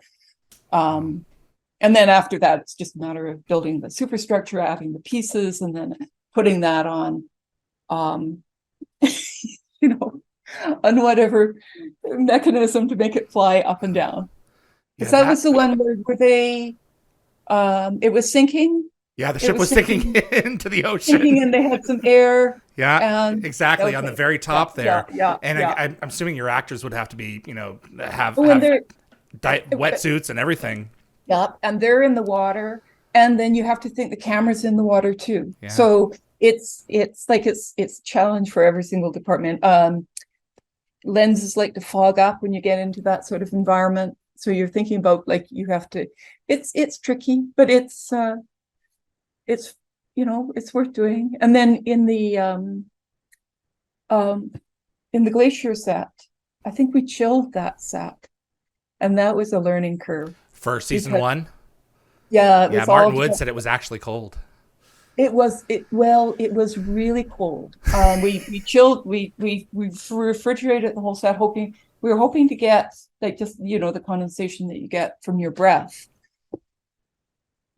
And then after that, it's just a matter of building the superstructure, adding the pieces, and then putting that on, you know, on whatever mechanism to make it fly up and down. Because that was the one where they, it was sinking. Yeah, the ship was sinking into the ocean. Sinking, and they had some air. Yeah, exactly, on the very top there. Yeah. I'm assuming your actors would have to be, you know, have wetsuits and everything. Yeah, and they're in the water, and then you have to think the camera's in the water too. Yeah. So it's a challenge for every single department. Lenses like to fog up when you get into that sort of environment. So you're thinking about, like, you have to, it's tricky, but it's you know, it's worth doing. And then in the Glacier set, I think we chilled that set, and that was a learning curve. For season one? Yeah. Martin Wood said it was actually cold. It was really cold. We chilled, we refrigerated the whole set, we were hoping to get, like, just, you know, the condensation that you get from your breath.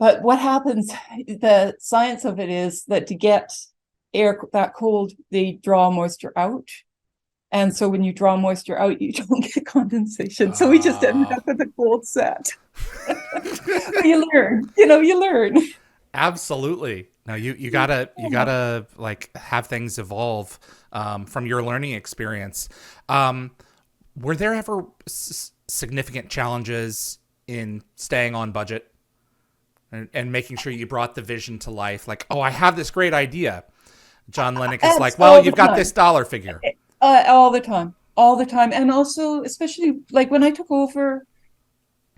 But what happens, the science of it is that to get air that cold, they draw moisture out. And so when you draw moisture out, you don't get condensation. So we just ended up with a cold set. You learn. Absolutely. No, you gotta like have things evolve from your learning experience. Were there ever significant challenges in staying on budget and making sure you brought the vision to life? Like, oh, I have this great idea. John Lennox is like, well, you've got this dollar figure. All the time. And also, especially like when I took over,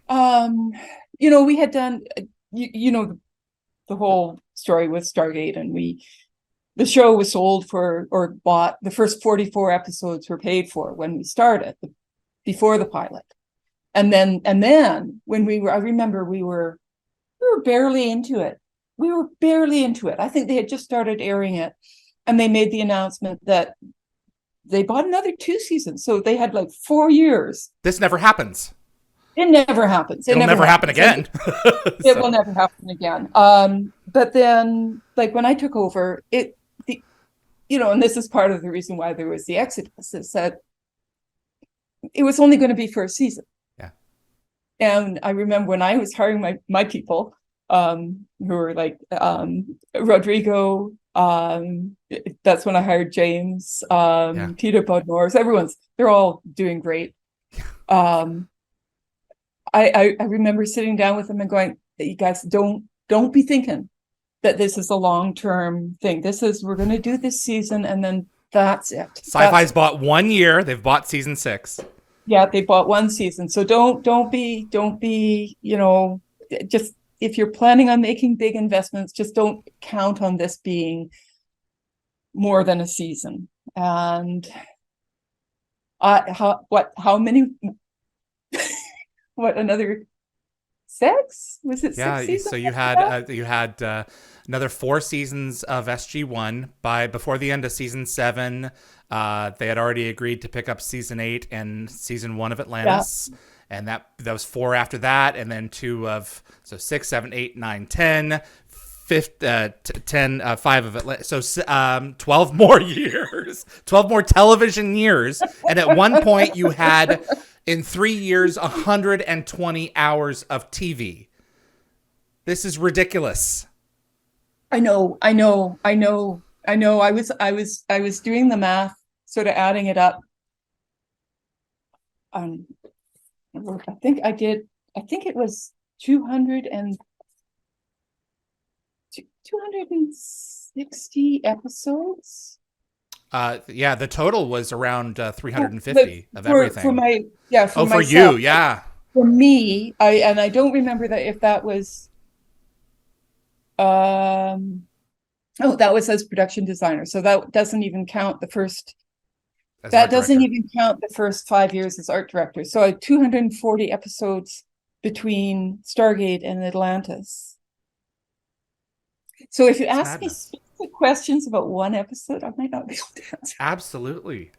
we had done, the whole story with Stargate, and the show was sold for, or bought, the first 44 episodes were paid for when we started, before the pilot. And then when I remember we were barely into it. I think they had just started airing it, and they made the announcement that they bought another 2 seasons. So they had like 4 years. This never happens. It never happens. It'll never happen again. It will never happen again. But then, like when I took over, and this is part of the reason why there was the exodus, is that it was only going to be for a season. Yeah. And I remember when I was hiring my people, who were like Rodrigo, that's when I hired James, Peter Bodnors, they're all doing great. I remember sitting down with them and going, you guys don't be thinking that this is a long-term thing. We're going to do this season and then that's it. Sci-Fi's bought 1 year. They've bought season 6. Yeah, they bought 1 season. So don't be, just if you're planning on making big investments, just don't count on this being more than a season. And how many what, another 6? Was it 6 seasons? So you had another 4 seasons of SG-1 before the end of season 7. They had already agreed to pick up season 8 and season 1 of Atlantis. Yeah. And that was 4 after that, and then 2 of 6, 7, 8, 9, 10, 10, 5 of Atlantis. So 12 more years, 12 more television years. And at one point you had, in 3 years, 120 hours of TV. This is ridiculous. I know. I was doing the math, sort of adding it up. I think it was 260 episodes. The total was around 350 of everything. For myself. For you, yeah. For me, I don't remember that if that was that was as production designer. So that doesn't even count the first. That doesn't even count the first 5 years as art director. So I had 240 episodes between Stargate and Atlantis. So if you ask me specific questions about one episode, I might not be able to answer. Absolutely.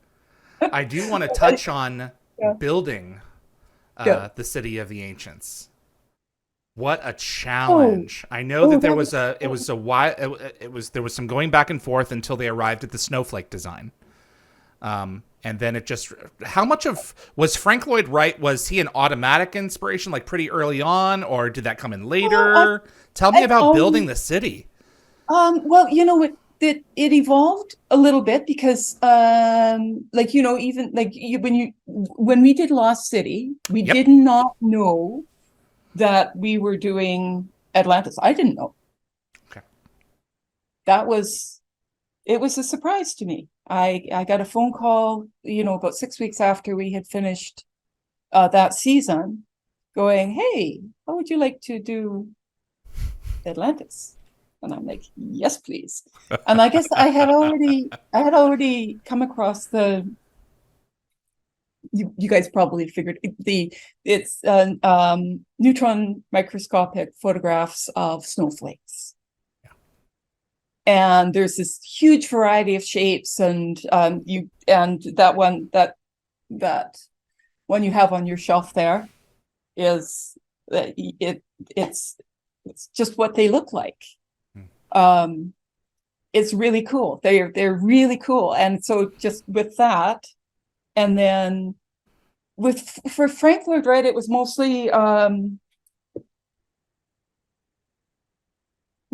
I do want to touch on building the City of the Ancients. What a challenge. I know that there was some going back and forth until they arrived at the snowflake design. And then it just, how much of, was Frank Lloyd Wright, was he an automatic inspiration, like pretty early on, or did that come in later? Tell me about building the city. Well, it evolved a little bit because, when we did Lost City, we did not know that we were doing Atlantis. I didn't know. Okay. It was a surprise to me. I got a phone call, about 6 weeks after we had finished that season, going, "Hey, how would you like to do Atlantis?" And I'm like, "Yes, please." And I guess I had already come across you guys probably figured it's neutron microscopic photographs of snowflakes. And there's this huge variety of shapes, and that one you have on your shelf there is it's it's just what they look like. Hmm. It's really cool. They're really cool. And so just with that, and then for Frank Lloyd Wright, it was mostly where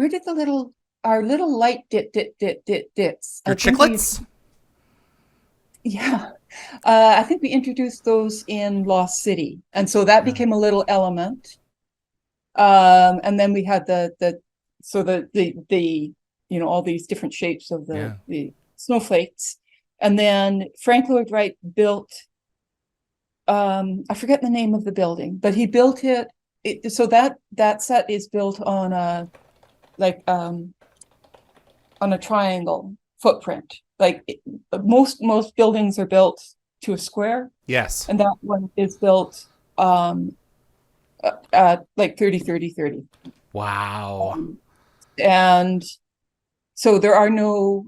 did our little light dits? Your chiclets? Yeah. I think we introduced those in Lost City. And so that became a little element. And then we had the all these different shapes of the snowflakes. And then Frank Lloyd Wright built, I forget the name of the building, but he built it. So that set is built on a triangle footprint. Like most buildings are built to a square. Yes. And that one is built like 30-30-30. Wow. And so there are no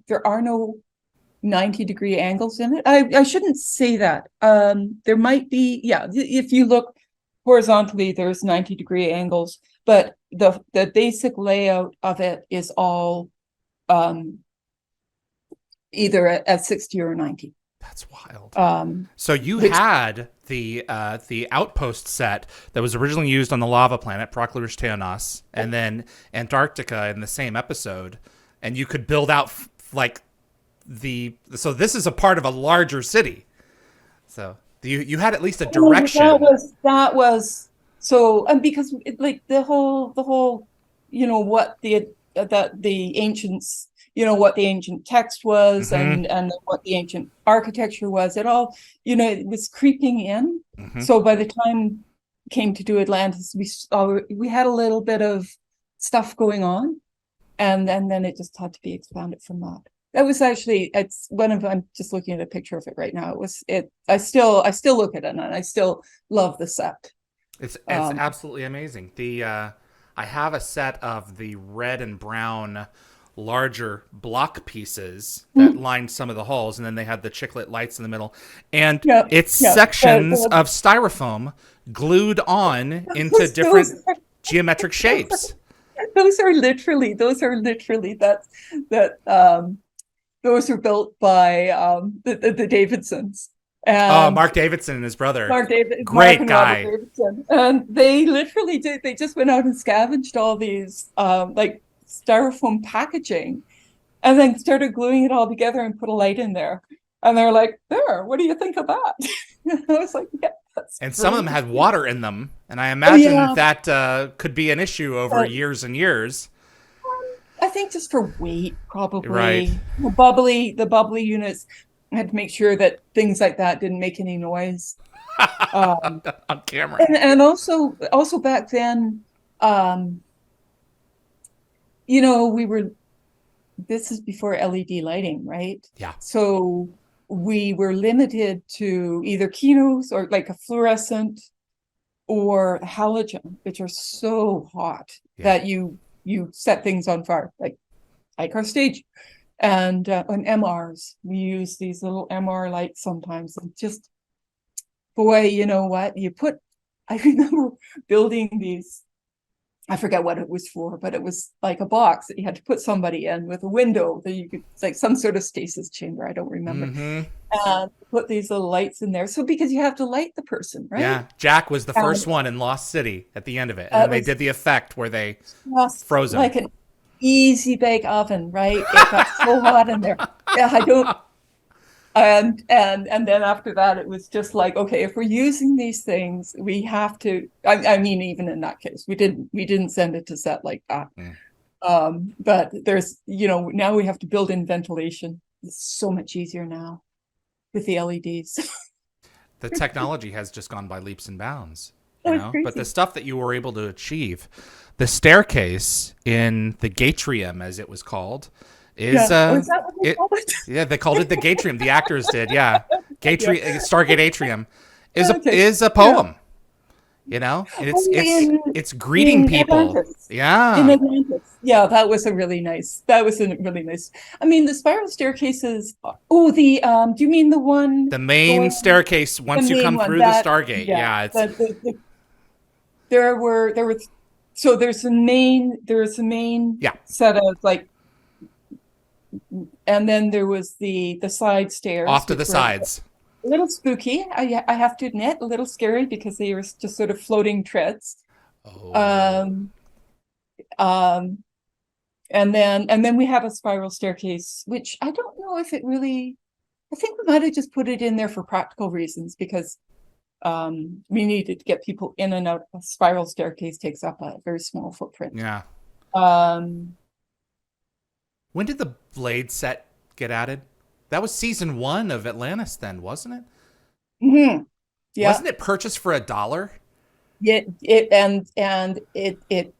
90-degree angles in it. I shouldn't say that. There might be, if you look horizontally, there's 90-degree angles, but the basic layout of it is all either at 60 or 90. That's wild. So you had the Outpost set that was originally used on the lava planet Proclus Teonas, and then Antarctica in the same episode, and you could build out so this is a part of a larger city. So you had at least a direction. That was so, and because the whole what the ancients, what the ancient text was, mm-hmm. and what the ancient architecture was, it all, it was creeping in. Mm-hmm. So by the time it came to do Atlantis, we had a little bit of stuff going on, and then it just had to be expanded from that. That was actually, it's one of, I'm just looking at a picture of it right now. I still look at it and I still love the set. It's absolutely amazing. I have a set of the red and brown larger block pieces that lined some of the halls, and then they had the chiclet lights in the middle, and it's sections of styrofoam glued on into different geometric shapes. Those are literally those were built by the Davidsons. And Mark Davidson and his brother. Great guy. And they literally did. They just went out and scavenged all these styrofoam packaging, and then started gluing it all together and put a light in there. And they're like, "There, what do you think of that?" I was like, "Yeah." And some of them had water in them, and I imagine that could be an issue over years and years. I think just for weight, probably. Right. The bubbly units, I had to make sure that things like that didn't make any noise on camera. And also back then, this is before LED lighting, right? Yeah. So we were limited to either Kinos or like a fluorescent or halogen, which are so hot that you set things on fire, like our stage. And on MRs, we use these little MR lights sometimes. And just, boy, you know what? I remember building these, I forget what it was for, but it was like a box that you had to put somebody in with a window that you could, like some sort of stasis chamber, I don't remember. Mm-hmm. And put these little lights in there. So because you have to light the person, right? Yeah, Jack was the first one in Lost City at the end of it. And then they did the effect where they froze him. Like an easy bake oven, right? It got so hot in there. Yeah, I don't. And then after that, it was just like, okay, if we're using these things, we have to. I mean, even in that case, we didn't send it to set like that. But there's, now we have to build in ventilation. It's so much easier now with the LEDs. The technology has just gone by leaps and bounds, but the stuff that you were able to achieve, the staircase in the Gatrium, as it was called, is is that what they called it? Yeah, they called it the Gatrium. The actors did, Stargate Atrium is a poem. It's greeting people. Atlantis. Yeah. In Atlantis. Yeah, that was a really nice. I mean, the spiral staircases. Oh, do you mean the one? The main staircase once you come through the Stargate. Yeah. There were So there's a main Yeah, set of like, and then there was the side off stairs, to the which were sides. a little spooky. I have to admit, a little scary because they were just sort of floating treads. Oh, Um, um, and then we have a spiral staircase, which I don't know if it really. I think we might have just put it in there for practical reasons because we needed to get people in and out. A spiral staircase takes up a very small footprint. yeah. Um, When did the Blade set get added? That was season 1 of Atlantis, then, wasn't it? mhm, yeah, Wasn't it purchased for $1? it and it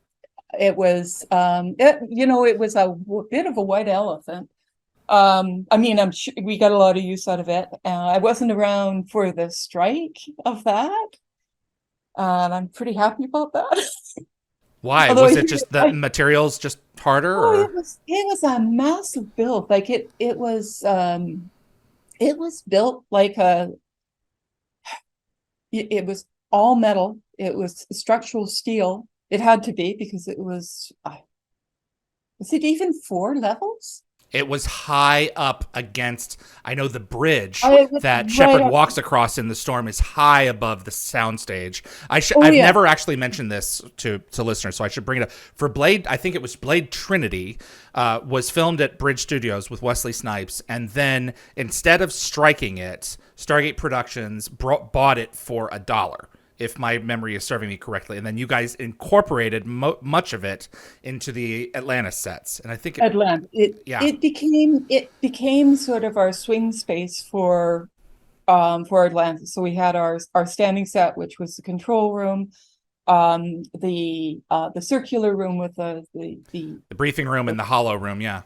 was it was a bit of a white elephant. I mean, I'm sure we got a lot of use out of it. I wasn't around for the strike of that, and I'm pretty happy about that. Why? Although Was it just the materials just harder, oh, or? it was a massive build. Like it was built like it was all metal. It was structural steel. It had to be because it was it even 4 levels? It was high up against, I know the bridge Oh, it was that right Shepard up. walks across in the storm is high above the soundstage. Oh I've yeah. never actually mentioned this to listeners, so I should bring it up. For Blade, I think it was Blade Trinity, was filmed at Bridge Studios with Wesley Snipes, and then instead of striking it, Stargate Productions bought it for $1, if my memory is serving me correctly. And then you guys incorporated much of it into the Atlantis sets. And I think, Atlanta. yeah. It became sort of our swing space for Atlanta. So we had our standing set, which was the control room, the circular room with the The briefing room and the hollow room, yeah.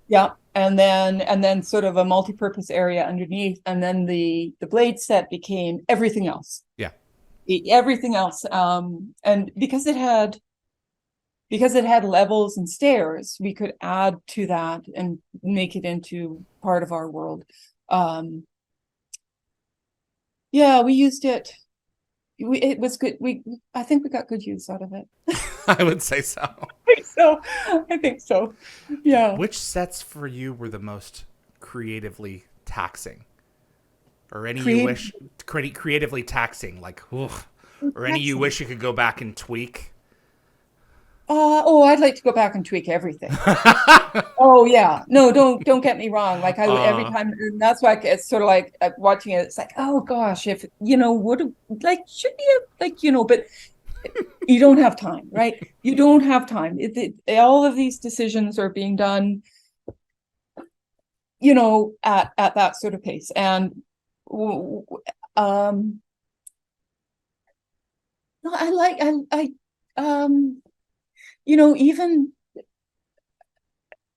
yeah, and then sort of a multi-purpose area underneath, and then the blade set became everything else. Yeah. Everything else. And because it had levels and stairs, we could add to that and make it into part of our world. Yeah, we used it. It was good. I think we got good use out of it. I would say so. I think so. Yeah. Which sets for you were the most creatively taxing? Or any you wish creatively taxing, like, ugh, or any you wish you could go back and tweak? I'd like to go back and tweak everything. Oh yeah, no, don't get me wrong. Like every time, and that's why it's sort of like watching it. It's like, oh gosh, if would like should be like but you don't have time, right? You don't have time. All of these decisions are being done, at that sort of pace, and I like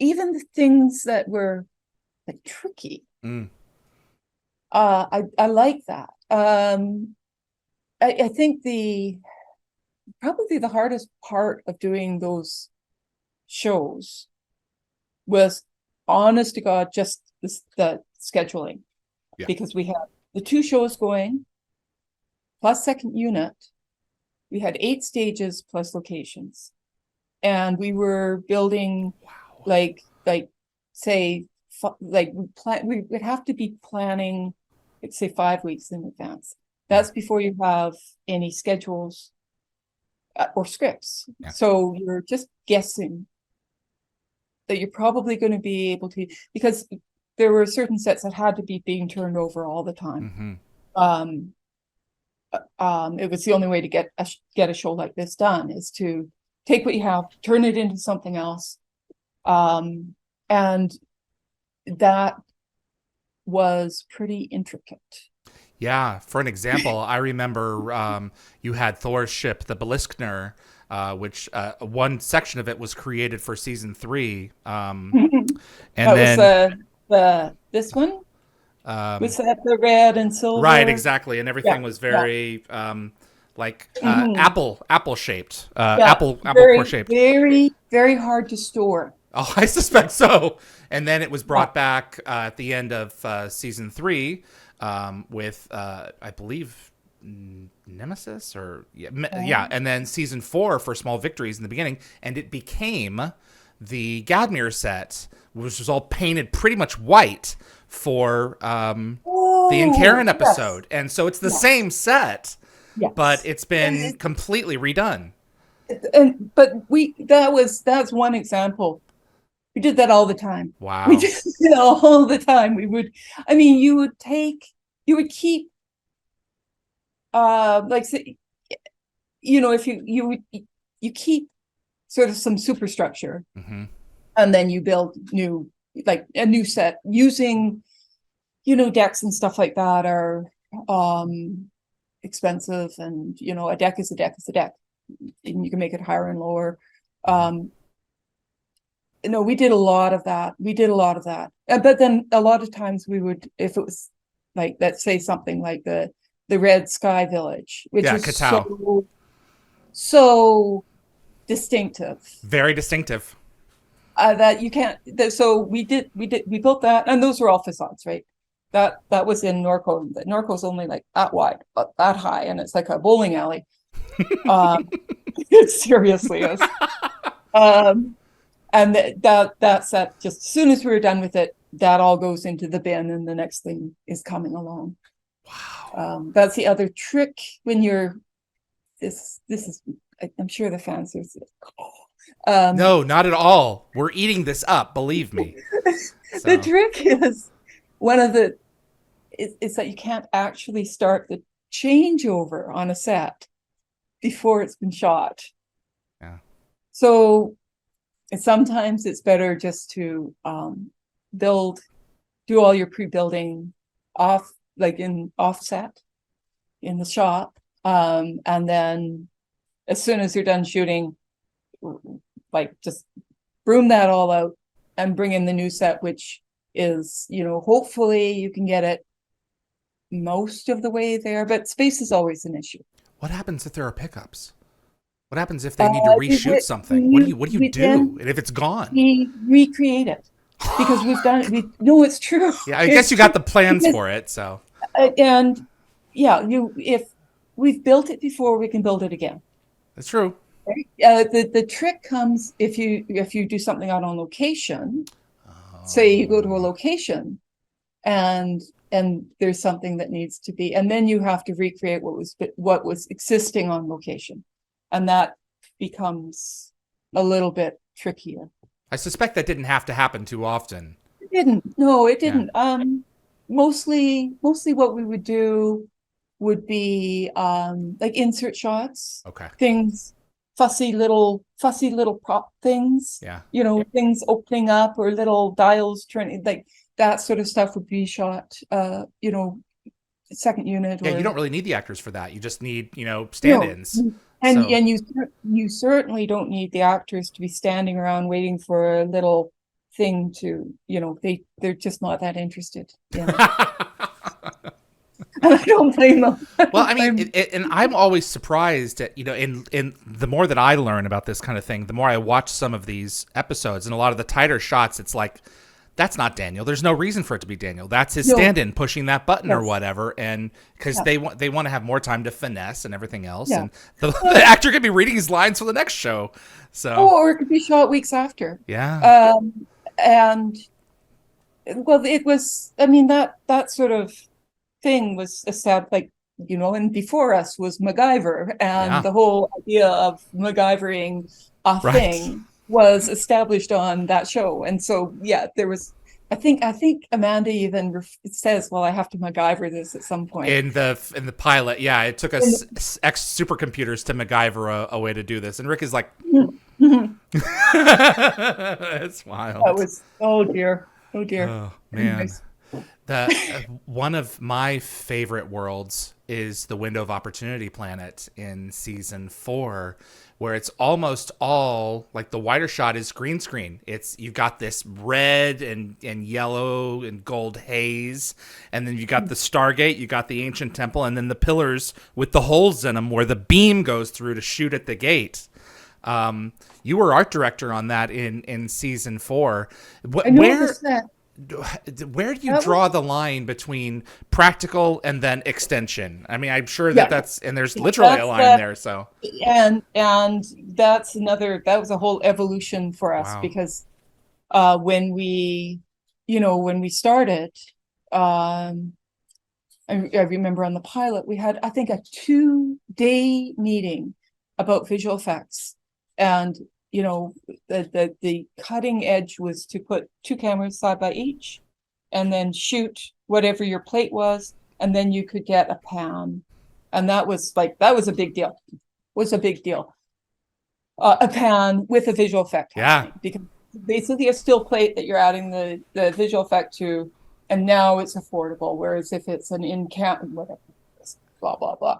even the things that were like tricky. I like that. I think probably the hardest part of doing those shows was, honest to God, just the scheduling. Yeah. Because we had the 2 shows going plus second unit. We had 8 stages plus locations, and we were building like say we would have to be planning, let's say 5 weeks in advance. That's before you have any schedules or scripts. Yeah. So you're just guessing that you're probably going to be able to, because there were certain sets that had to be being turned over all the time. Mm-hmm. It was the only way to get a show like this done, is to take what you have, turn it into something else. And that was pretty intricate. Yeah, for an example, I remember you had Thor's ship, the Beliskner, which one section of it was created for season 3, and that then was this one. Was that the red and silver? Right, exactly, and everything was very apple shaped, apple core shaped. Very, very hard to store. Oh, I suspect so. And then it was brought back at the end of season 3 with, I believe, Nemesis or Oh. yeah, and then season 4 for Small Victories in the beginning, and it became the Gadmir set, which was all painted pretty much white for the Oh, Incaran yes, episode, and so it's the yes, same set, but yes. it's been completely redone. But that's one example. We did that all the time. We Wow. did it all the time. We would, I mean, you would keep, like, say, if you keep sort of some superstructure, Hmm. and then you build like a new set using, decks and stuff like that are expensive, and a deck is a deck is a deck, and you can make it higher and lower. Um, no, we did a lot of that. But then a lot of times we would, if it was like, let's say something like the Red Sky Village, which Yeah, is Katao. so distinctive, Very distinctive. that you can't. So we built that, and those were all facades, right? That was in Norco. Norco's only like that wide, but that high, and it's like a bowling alley. It seriously is. Um, and that set, just as soon as we were done with it, that all goes into the bin, and the next thing is coming along. Wow. That's the other trick when you're this is, I'm sure the fans are No, not at all. We're eating this up, believe me. the So, trick is one of the is that you can't actually start the changeover on a set before it's been shot. yeah. So sometimes it's better just to do all your pre-building off, like in offset in the shop, and then as soon as you're done shooting, like, just broom that all out and bring in the new set, which is, hopefully you can get it most of the way there, but space is always an issue. What happens if there are pickups? What happens if they need to reshoot We, something? we, What do you we do? then And if it's gone? we recreate it, because we've done it. No, it's true. Yeah, I guess It's you true. got the plans Because, for it, so. and yeah, if we've built it before, we can build it again. That's true. Right? The trick comes if you do something out on location. Say you go to a location, and there's something that needs to be, and then you have to recreate what was existing on location, and that becomes a little bit trickier. I suspect that didn't have to happen too often. It didn't. No, it Yeah. didn't. Mostly what we would do would be like insert shots, Okay. things, fussy little prop things, Yeah. things opening up, or little dials turning, like that sort of stuff would be shot, second unit, Yeah, or you don't really need the actors for that. You just need, no. stand-ins. And So, you certainly don't need the actors to be standing around waiting for a little thing to, they're just not that interested in it. And I don't blame them. well, I mean, and I'm always surprised at, in the more that I learn about this kind of thing, the more I watch some of these episodes, and a lot of the tighter shots, it's like, that's not Daniel. There's no reason for it to be Daniel. That's his No. stand-in pushing that button or Yes. whatever, and because Yeah. they want to have more time to finesse and everything else, Yeah. and the actor could be reading his lines for the next show. So, Or it could be shot weeks after. yeah, And well, it was, I mean, that sort of thing was established, like, and before us was MacGyver, and yeah, the whole idea of MacGyvering a right. thing was established on that show. And so, yeah, there was, I think Amanda even says, well, I have to MacGyver this at some point. In the pilot, yeah, it took us ex supercomputers to MacGyver a way to do this, and Rick is like, it's wild. That was, oh dear. Oh man. Anyways. One of my favorite worlds is the Window of Opportunity planet in season 4, where it's almost all like the wider shot is green screen. You've got this red and yellow and gold haze, and then you got the Stargate, you got the ancient temple, and then the pillars with the holes in them where the beam goes through to shoot at the gate. You were art director on that in season 4. I know the set. where do you draw the line between practical and then extension? I mean, I'm sure that and there's literally a line there. So, and that was a whole evolution for us. Wow. Because when we started, I remember on the pilot, we had, I think, a 2-day meeting about visual effects. And, the cutting edge was to put 2 cameras side by each and then shoot whatever your plate was. And then you could get a pan. And that was a big deal. A pan with a visual effect. Yeah. Because basically a still plate that you're adding the visual effect to. And now it's affordable, whereas if it's an in-camp, whatever, blah, blah, blah.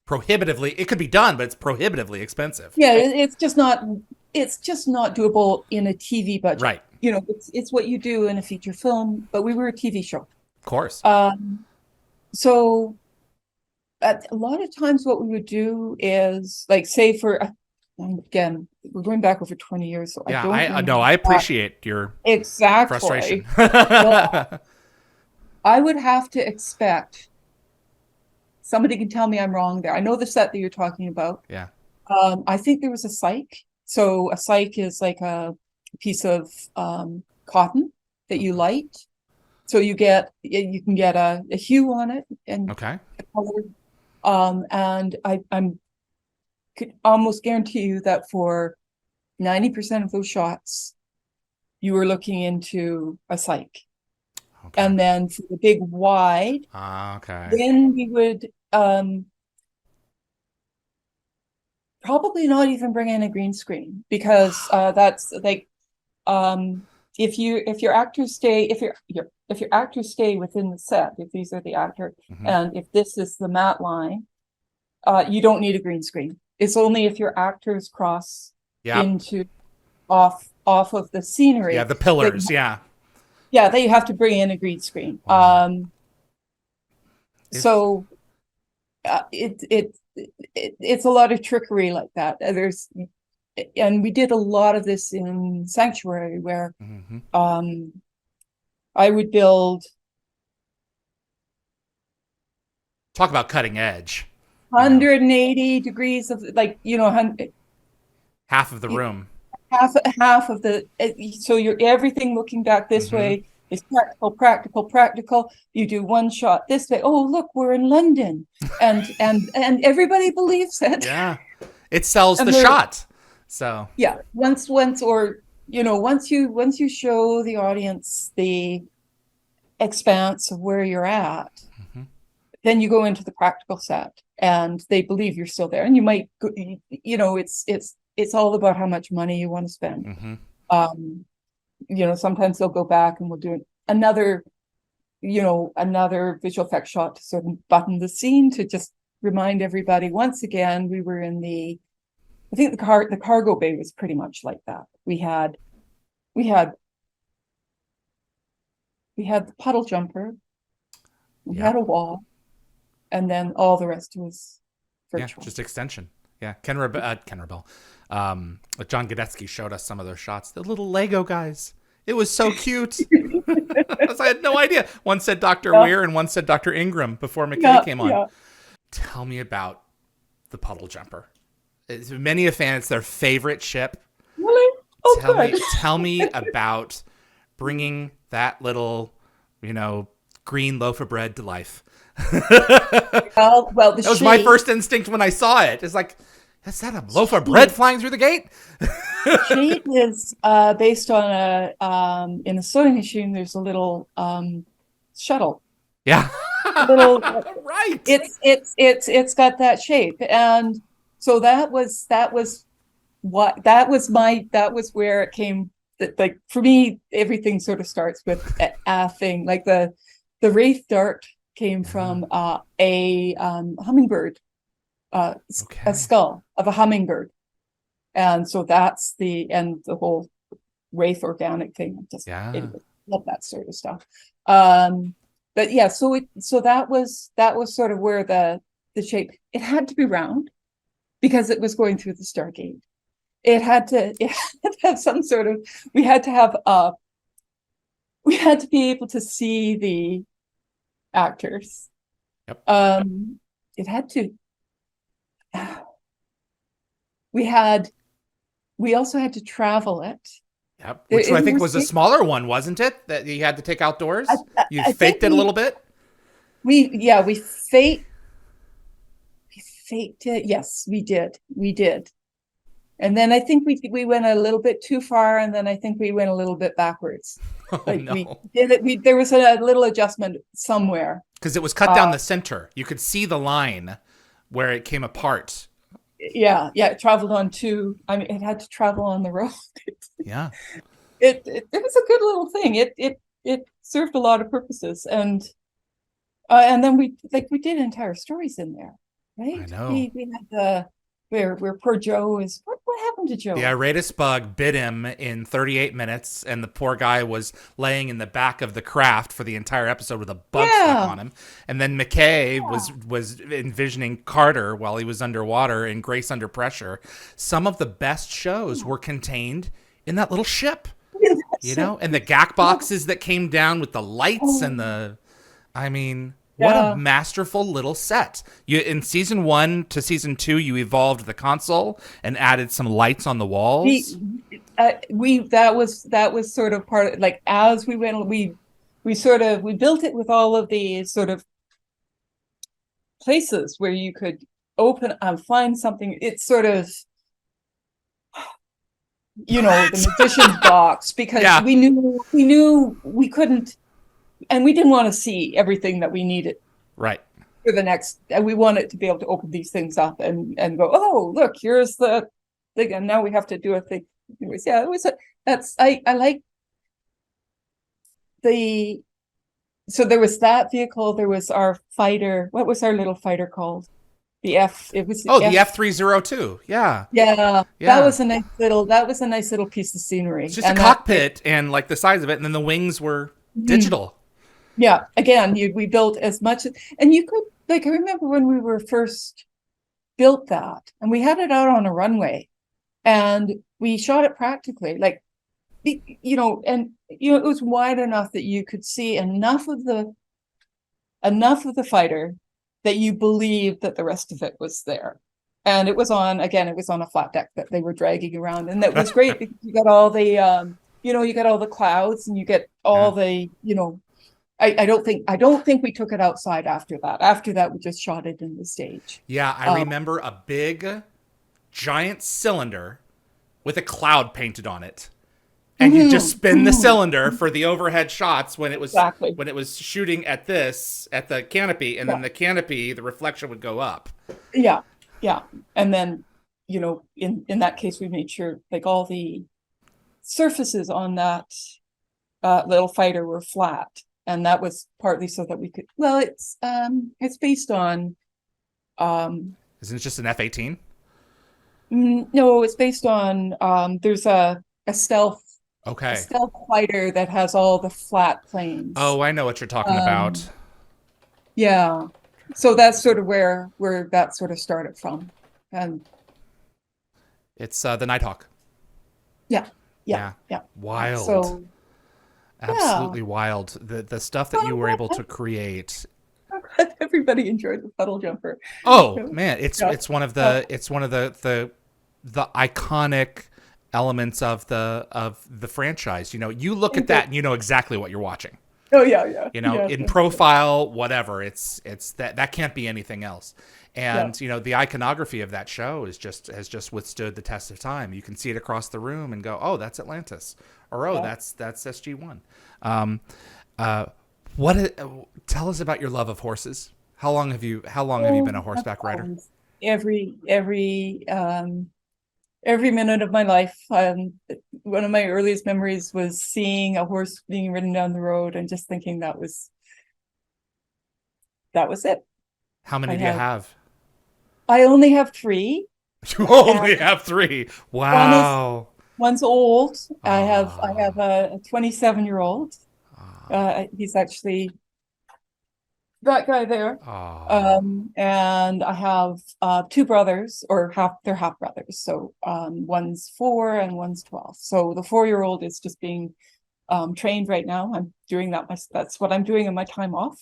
Prohibitively, it could be done, but it's prohibitively expensive. Yeah, it's just not doable in a TV budget. Right. It's what you do in a feature film, but we were a TV show. Of course. So a lot of times what we would do is, like, say again, we're going back over 20 years. So yeah, I appreciate your frustration. Well, I would have to expect, somebody can tell me I'm wrong there. I know the set that you're talking about. Yeah. I think there was a cyc. So a cyc is like a piece of cotton that you light. So you can get a hue on it and okay. a color. And I'm could almost guarantee you that for 90% of those shots, you were looking into a cyc. Okay. And then for the big wide, okay. then we would probably not even bring in a green screen, because that's like, if your actors stay within the set, if these are the actor, and if this is the matte line, you don't need a green screen. It's only if your actors cross into off of the scenery. Yeah, the pillars. Yeah, that you have to bring in a green screen. Wow. So it's a lot of trickery like that. And we did a lot of this in Sanctuary, where I would build. Talk about cutting edge. 180 degrees of, like, half of the room. Half of the, so you're everything looking back this way is practical. You do one shot this way. Oh, look, we're in London, and everybody believes it. Yeah, it sells the shot. So yeah, once you show the audience the expanse of where you're at, then you go into the practical set, and they believe you're still there. And you might, it's all about how much money you want to spend. Sometimes they'll go back and we'll do another visual effects shot to sort of button the scene, to just remind everybody once again we were in the cargo bay was pretty much like that. We had the puddle jumper, we had a wall, and then all the rest was virtual. Yeah, just extension. Yeah, Ken Rebel. John Godetsky showed us some of those shots. The little Lego guys. It was so cute. I had no idea. One said Dr. Weir and one said Dr. Ingram before McKay came on. Yeah. Tell me about the Puddle Jumper. Many a fan, it's their favorite ship. Really? Oh, tell me about bringing that little, green loaf of bread to life. Well, that was my first instinct when I saw it. It's like, is that a loaf of bread flying through the gate? Shape is based on in a sewing machine. There's a little shuttle. Yeah. Right. It's got that shape, and so that was where it came. Like, for me, everything sort of starts with a thing. Like the Wraith Dart came from a hummingbird, a skull of a hummingbird, and so that's the whole Wraith organic thing. I love that sort of stuff. But yeah, so that was sort of where the shape. It had to be round because it was going through the Stargate. It had to have some sort of. We had to have we had to be able to see the actors. Yep. It had to. We also had to travel it. Yep. Which I think was a smaller one, wasn't it? That you had to take outdoors. You faked it a little bit. We faked it. Yes, we did. And then I think we went a little bit too far, and then I think we went a little bit backwards. Oh, like no. we did it. There was a little adjustment somewhere because it was cut down the center. You could see the line where it came apart. Yeah, it traveled on two. I mean, it had to travel on the road. Yeah, it was a good little thing. It served a lot of purposes, and then we did entire stories in there, right? I know. We had the where poor Joe is. What happened to Joe? The iritis bug bit him in 38 minutes, and the poor guy was laying in the back of the craft for the entire episode with a bug stuck on him. And then McKay was envisioning Carter while he was underwater in Grace Under Pressure. Some of the best shows were contained in that little ship, you know, and the GAC boxes that came down with the lights and the, I mean, what a masterful little set. You in season 1 to season 2, you evolved the console and added some lights on the walls. That was sort of part of, like, as we went, we built it with all of these sort of places where you could open find something. It's sort of, you know, the magician's box, because we knew we couldn't. And we didn't want to see everything that we needed. Right. For the next, and we wanted to be able to open these things up and go, oh, look, here's the thing. And now we have to do a thing. Anyways, I like so there was that vehicle. There was our fighter. What was our little fighter called? The F-302. Yeah. That was a nice little piece of scenery. It's just a cockpit and like the size of it. And then the wings were digital. Yeah, again, we built as much, and you could, like, I remember when we were first built that, and we had it out on a runway, and we shot it practically, like, you know, and it was wide enough that you could see enough of the fighter that you believed that the rest of it was there. And it was on a flat deck that they were dragging around, and that was great because you got all the you got all the clouds, and you get all the, you know, I don't think we took it outside after that. After that, we just shot it in the stage. Yeah, I remember a big, giant cylinder with a cloud painted on it, and you just spin the cylinder for the overhead shots when it was shooting at the canopy, and then the canopy, the reflection would go up. Yeah, and then, you know, in that case, we made sure, like, all the surfaces on that little fighter were flat. And that was partly so that we could. Well, it's based on. Isn't it just an F-18? No, it's based on. There's a stealth. Okay. A stealth fighter that has all the flat planes. Oh, I know what you're talking about. Yeah, so that's sort of where that sort of started from, and it's the Nighthawk. Yeah. Wild. So. Absolutely wild. The stuff that you were able to create. Everybody enjoyed the Puddle Jumper. Oh man, it's one of the iconic elements of the franchise. You know, you look at that and you know exactly what you're watching. Oh yeah. You know, in profile, whatever. It's that can't be anything else. And you know, the iconography of that show has just withstood the test of time. You can see it across the room and go, "Oh, that's Atlantis," or "Oh, that's SG-1." Tell us about your love of horses. How long have you been a horseback rider? Every minute of my life. One of my earliest memories was seeing a horse being ridden down the road and just thinking that was it. How many do you have? I only have 3. You only have 3. Wow. One's old. I have a 27-year-old. He's actually that guy there. And I have 2 brothers, or they're half brothers. So one's 4 and one's 12. So the 4-year-old is just being trained right now. I'm doing that. That's what I'm doing in my time off.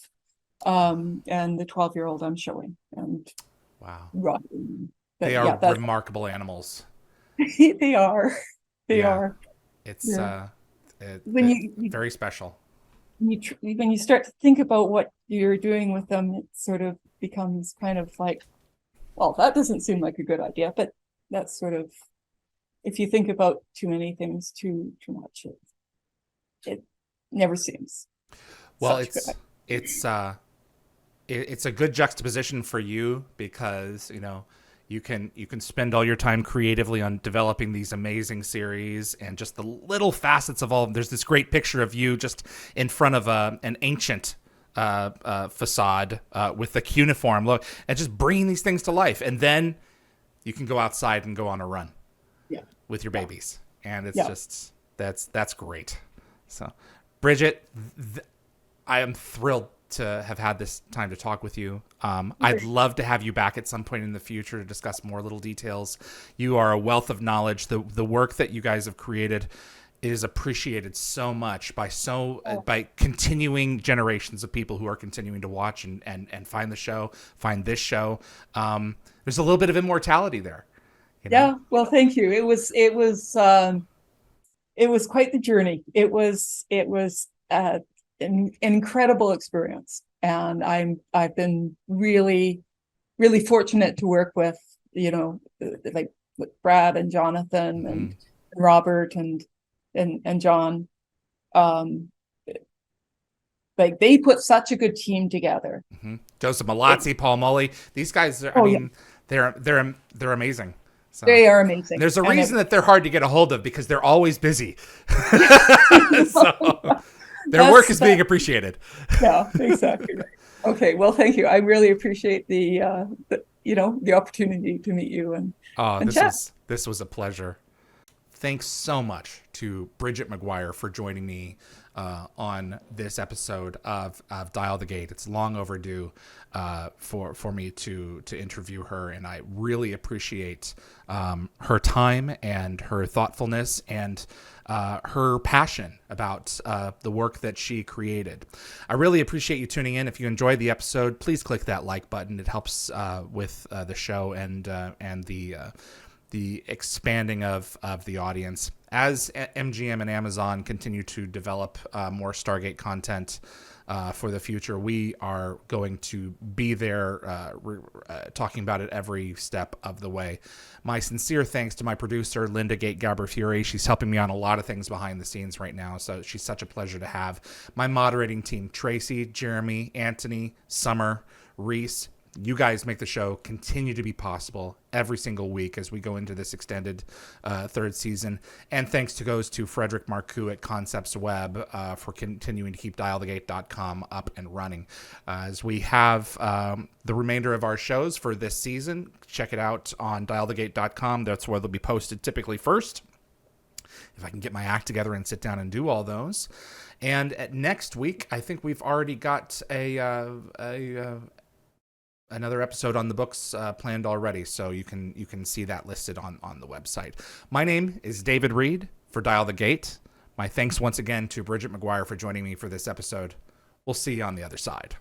And the 12-year-old I'm showing and Wow. rocking. But They are yeah, that's remarkable animals. they are. They Yeah. are. It's Yeah. it, When it, you very special. when you start to think about what you're doing with them, it sort of becomes kind of like, well, that doesn't seem like a good idea, but that's sort of, if you think about too many things too much, it never seems Well, such a good idea. it's it's a good juxtaposition for you because you can spend all your time creatively on developing these amazing series and just the little facets of all. There's this great picture of you just in front of an ancient facade with the cuneiform look and just bringing these things to life, and then you can go outside and go on a run Yeah. with your babies, and it's Yeah. just that's great. So, Bridget, I am thrilled to have had this time to talk with you. I'd love to have you back at some point in the future to discuss more little details. You are a wealth of knowledge. The work that you guys have created is appreciated so much by continuing generations of people who are continuing to watch and find this show. There's a little bit of immortality there. Yeah. Well, thank you. It was quite the journey. It was an incredible experience, and I've been really fortunate to work with, like with Brad and Jonathan and Robert and John. Like they put such a good team together. Joseph Malazzi, Paul Mully, these guys are, they're amazing. So They are amazing. there's a reason that they're hard to get a hold of because they're always busy. So their work is being appreciated. Yeah, exactly right. Okay, well, thank you. I really appreciate the opportunity to meet you and chat. This was a pleasure. Thanks so much to Bridget McGuire for joining me on this episode of Dial the Gate. It's long overdue for me to interview her, and I really appreciate her time and her thoughtfulness and her passion about the work that she created. I really appreciate you tuning in. If you enjoyed the episode, please click that like button. It helps with the show and the expanding of the audience. As MGM and Amazon continue to develop more Stargate content for the future, we are going to be there talking about it every step of the way. My sincere thanks to my producer, Linda Gate Gabber-Fury. She's helping me on a lot of things behind the scenes right now, so she's such a pleasure to have. My moderating team, Tracy, Jeremy, Anthony, Summer, Reese. You guys make the show continue to be possible every single week as we go into this extended third season. And thanks goes to Frederick Marcoux at Concepts Web for continuing to keep dialthegate.com up and running. As we have the remainder of our shows for this season, check it out on dialthegate.com. That's where they'll be posted typically first, if I can get my act together and sit down and do all those. And next week, I think we've already got another episode on the books planned already, so you can see that listed on the website. My name is David Reed for Dial the Gate. My thanks once again to Bridget McGuire for joining me for this episode. We'll see you on the other side.